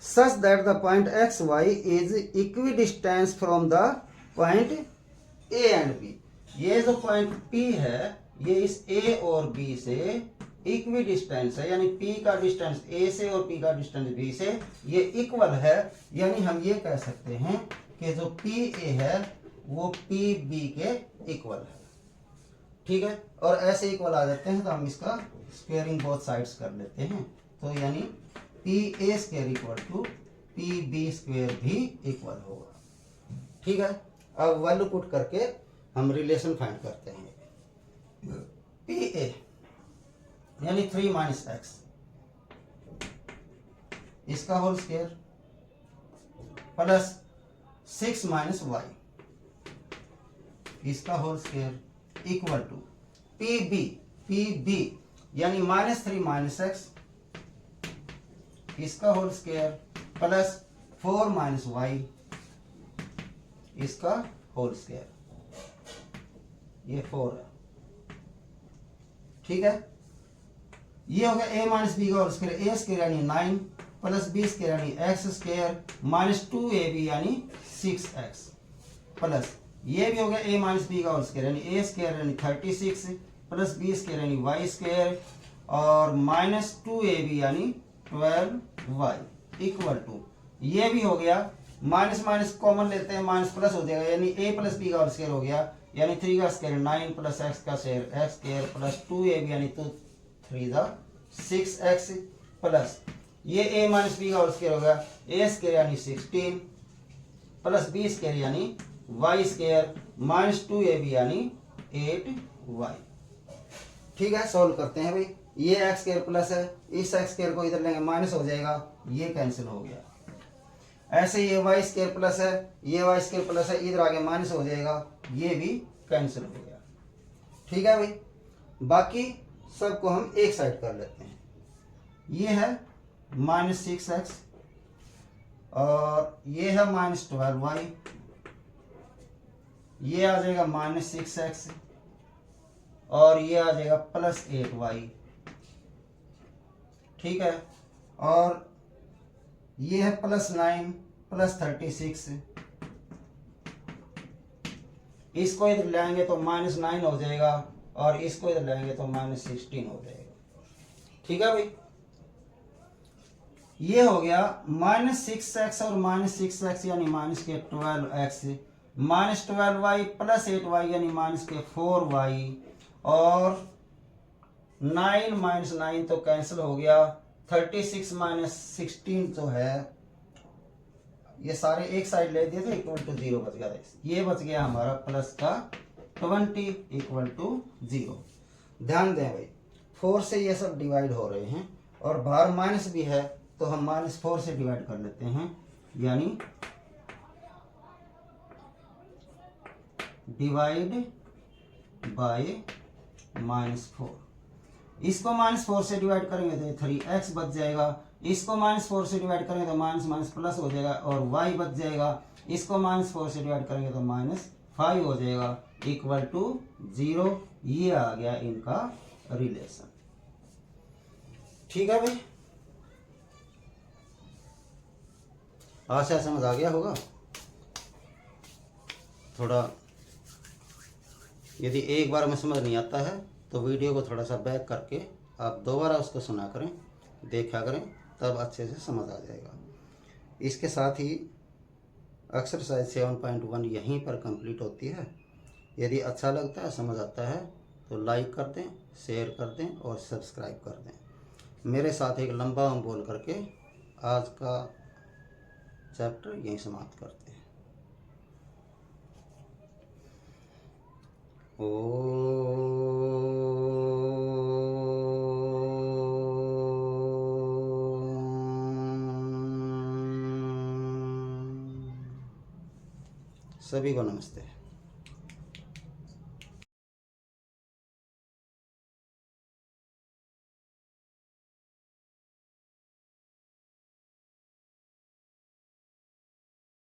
such that the point x Y is equi distance from the point A and B. ये जो पॉइंट P है ये इस A और B से इक्वी डिस्टेंस है, यानी P का डिस्टेंस A से और P का डिस्टेंस B से ये इक्वल है। यानी हम ये कह सकते हैं कि जो PA है वो PB के इक्वल है। ठीक है, और ऐसे इक्वल आ जाते हैं तो हम इसका स्क्वायरिंग बोथ साइड्स कर लेते हैं। तो यानी PA square equal to PB square भी इक्वल होगा। ठीक है, अब वैल्यू पुट करके हम रिलेशन फाइंड करते हैं। PA यानी 3 - x, इसका होल स्क्वायर प्लस 6 - y, इसका whole square equal to PB यानी -3 - x, इसका होल स्क्वायर प्लस 4 - y, इसका होल स्क्वायर, ये 4 है। ठीक है, ये हो गया a - b का होल स्क्वायर, a स्क्वायर यानी 9 प्लस b स्क्वायर यानी x स्क्वायर माइनस 2ab यानी 6x, प्लस ये भी हो गया a - b का होल स्क्वायर यानी a स्क्वायर यानी 36 प्लस b स्क्वायर यानी y स्क्वायर और माइनस 2ab यानी 12y इक्वल टू, ये भी हो गया माइनस माइनस कॉमन लेते हैं, माइनस प्लस हो जाएगा यानी a प्लस b का होल स्क्वायर हो गया, यानी 3 का स्क्वायर 9 प्लस x का square x square plus 2ab यानी 3 दा 6x प्लस ये a - b का होल स्क्वायर हो गया a स्क्वायर यानी 16 प्लस b स्क्वायर यानी y स्क्वायर माइनस 2ab यानी 8y। ठीक है, सॉल्व करते हैं भाई। ये x स्क्वायर प्लस है, इस x स्क्वायर को इधर लेंगे माइनस हो जाएगा, ये कैंसिल हो गया। ऐसे ये y स्क्वायर प्लस है, ये y स्क्वायर प्लस है, इधर आगे माइनस हो जाएगा, ये भी कैंसिल हो गया। ठीक है भाई, बाकी सबको हम एक साइड कर लेते हैं। ये है -6x और ये है -12y, ये आ जाएगा -6x और ये आ जाएगा +8y। ठीक है, और ये है +9 +36, इसको इधर लाएंगे तो -9 हो जाएगा और इसको इधर लाएंगे तो -16 हो जाएगा। ठीक है भाई, ये हो गया -6x और -6x यानी -12x, -12y +8y यानी -4y और 9 - 9 तो कैंसिल हो गया, 36 - 16 जो है ये सारे एक साइड ले दिए थे, इक्वल टू 0 बच गया था। ये बच गया हमारा प्लस का 20 इक्वल टू 0। ध्यान दें भाई, 4 से ये सब डिवाइड हो रहे हैं और बाहर माइनस भी है तो हम -4 से डिवाइड कर लेते हैं, यानी डिवाइड बाय -4। इसको -4 से डिवाइड करेंगे तो 3x बच जाएगा, इसको -4 से डिवाइड करेंगे तो माइनस माइनस प्लस हो जाएगा और y बच जाएगा, इसको -4 से डिवाइड करेंगे तो -5 हो जाएगा इक्वल टू 0। ये आ गया इनका रिलेशन। ठीक है भाई, आशा समझ आ गया होगा। थोड़ा यदि एक बार में समझ नहीं आता है तो वीडियो को थोड़ा सा बैक करके आप दोबारा उसको सुना करें, देखा करें, तब अच्छे से समझ आ जाएगा। इसके साथ ही एक्सरसाइज 7.1 यहीं पर कंप्लीट होती है। यदि अच्छा लगता है, समझ आता है तो लाइक कर दें, शेयर कर दें और सब्सक्राइब कर दें। मेरे साथ एक लंबा हम बोल करके आज का चैप्टर यहीं समाप्त करते हैं। सभी को नमस्ते।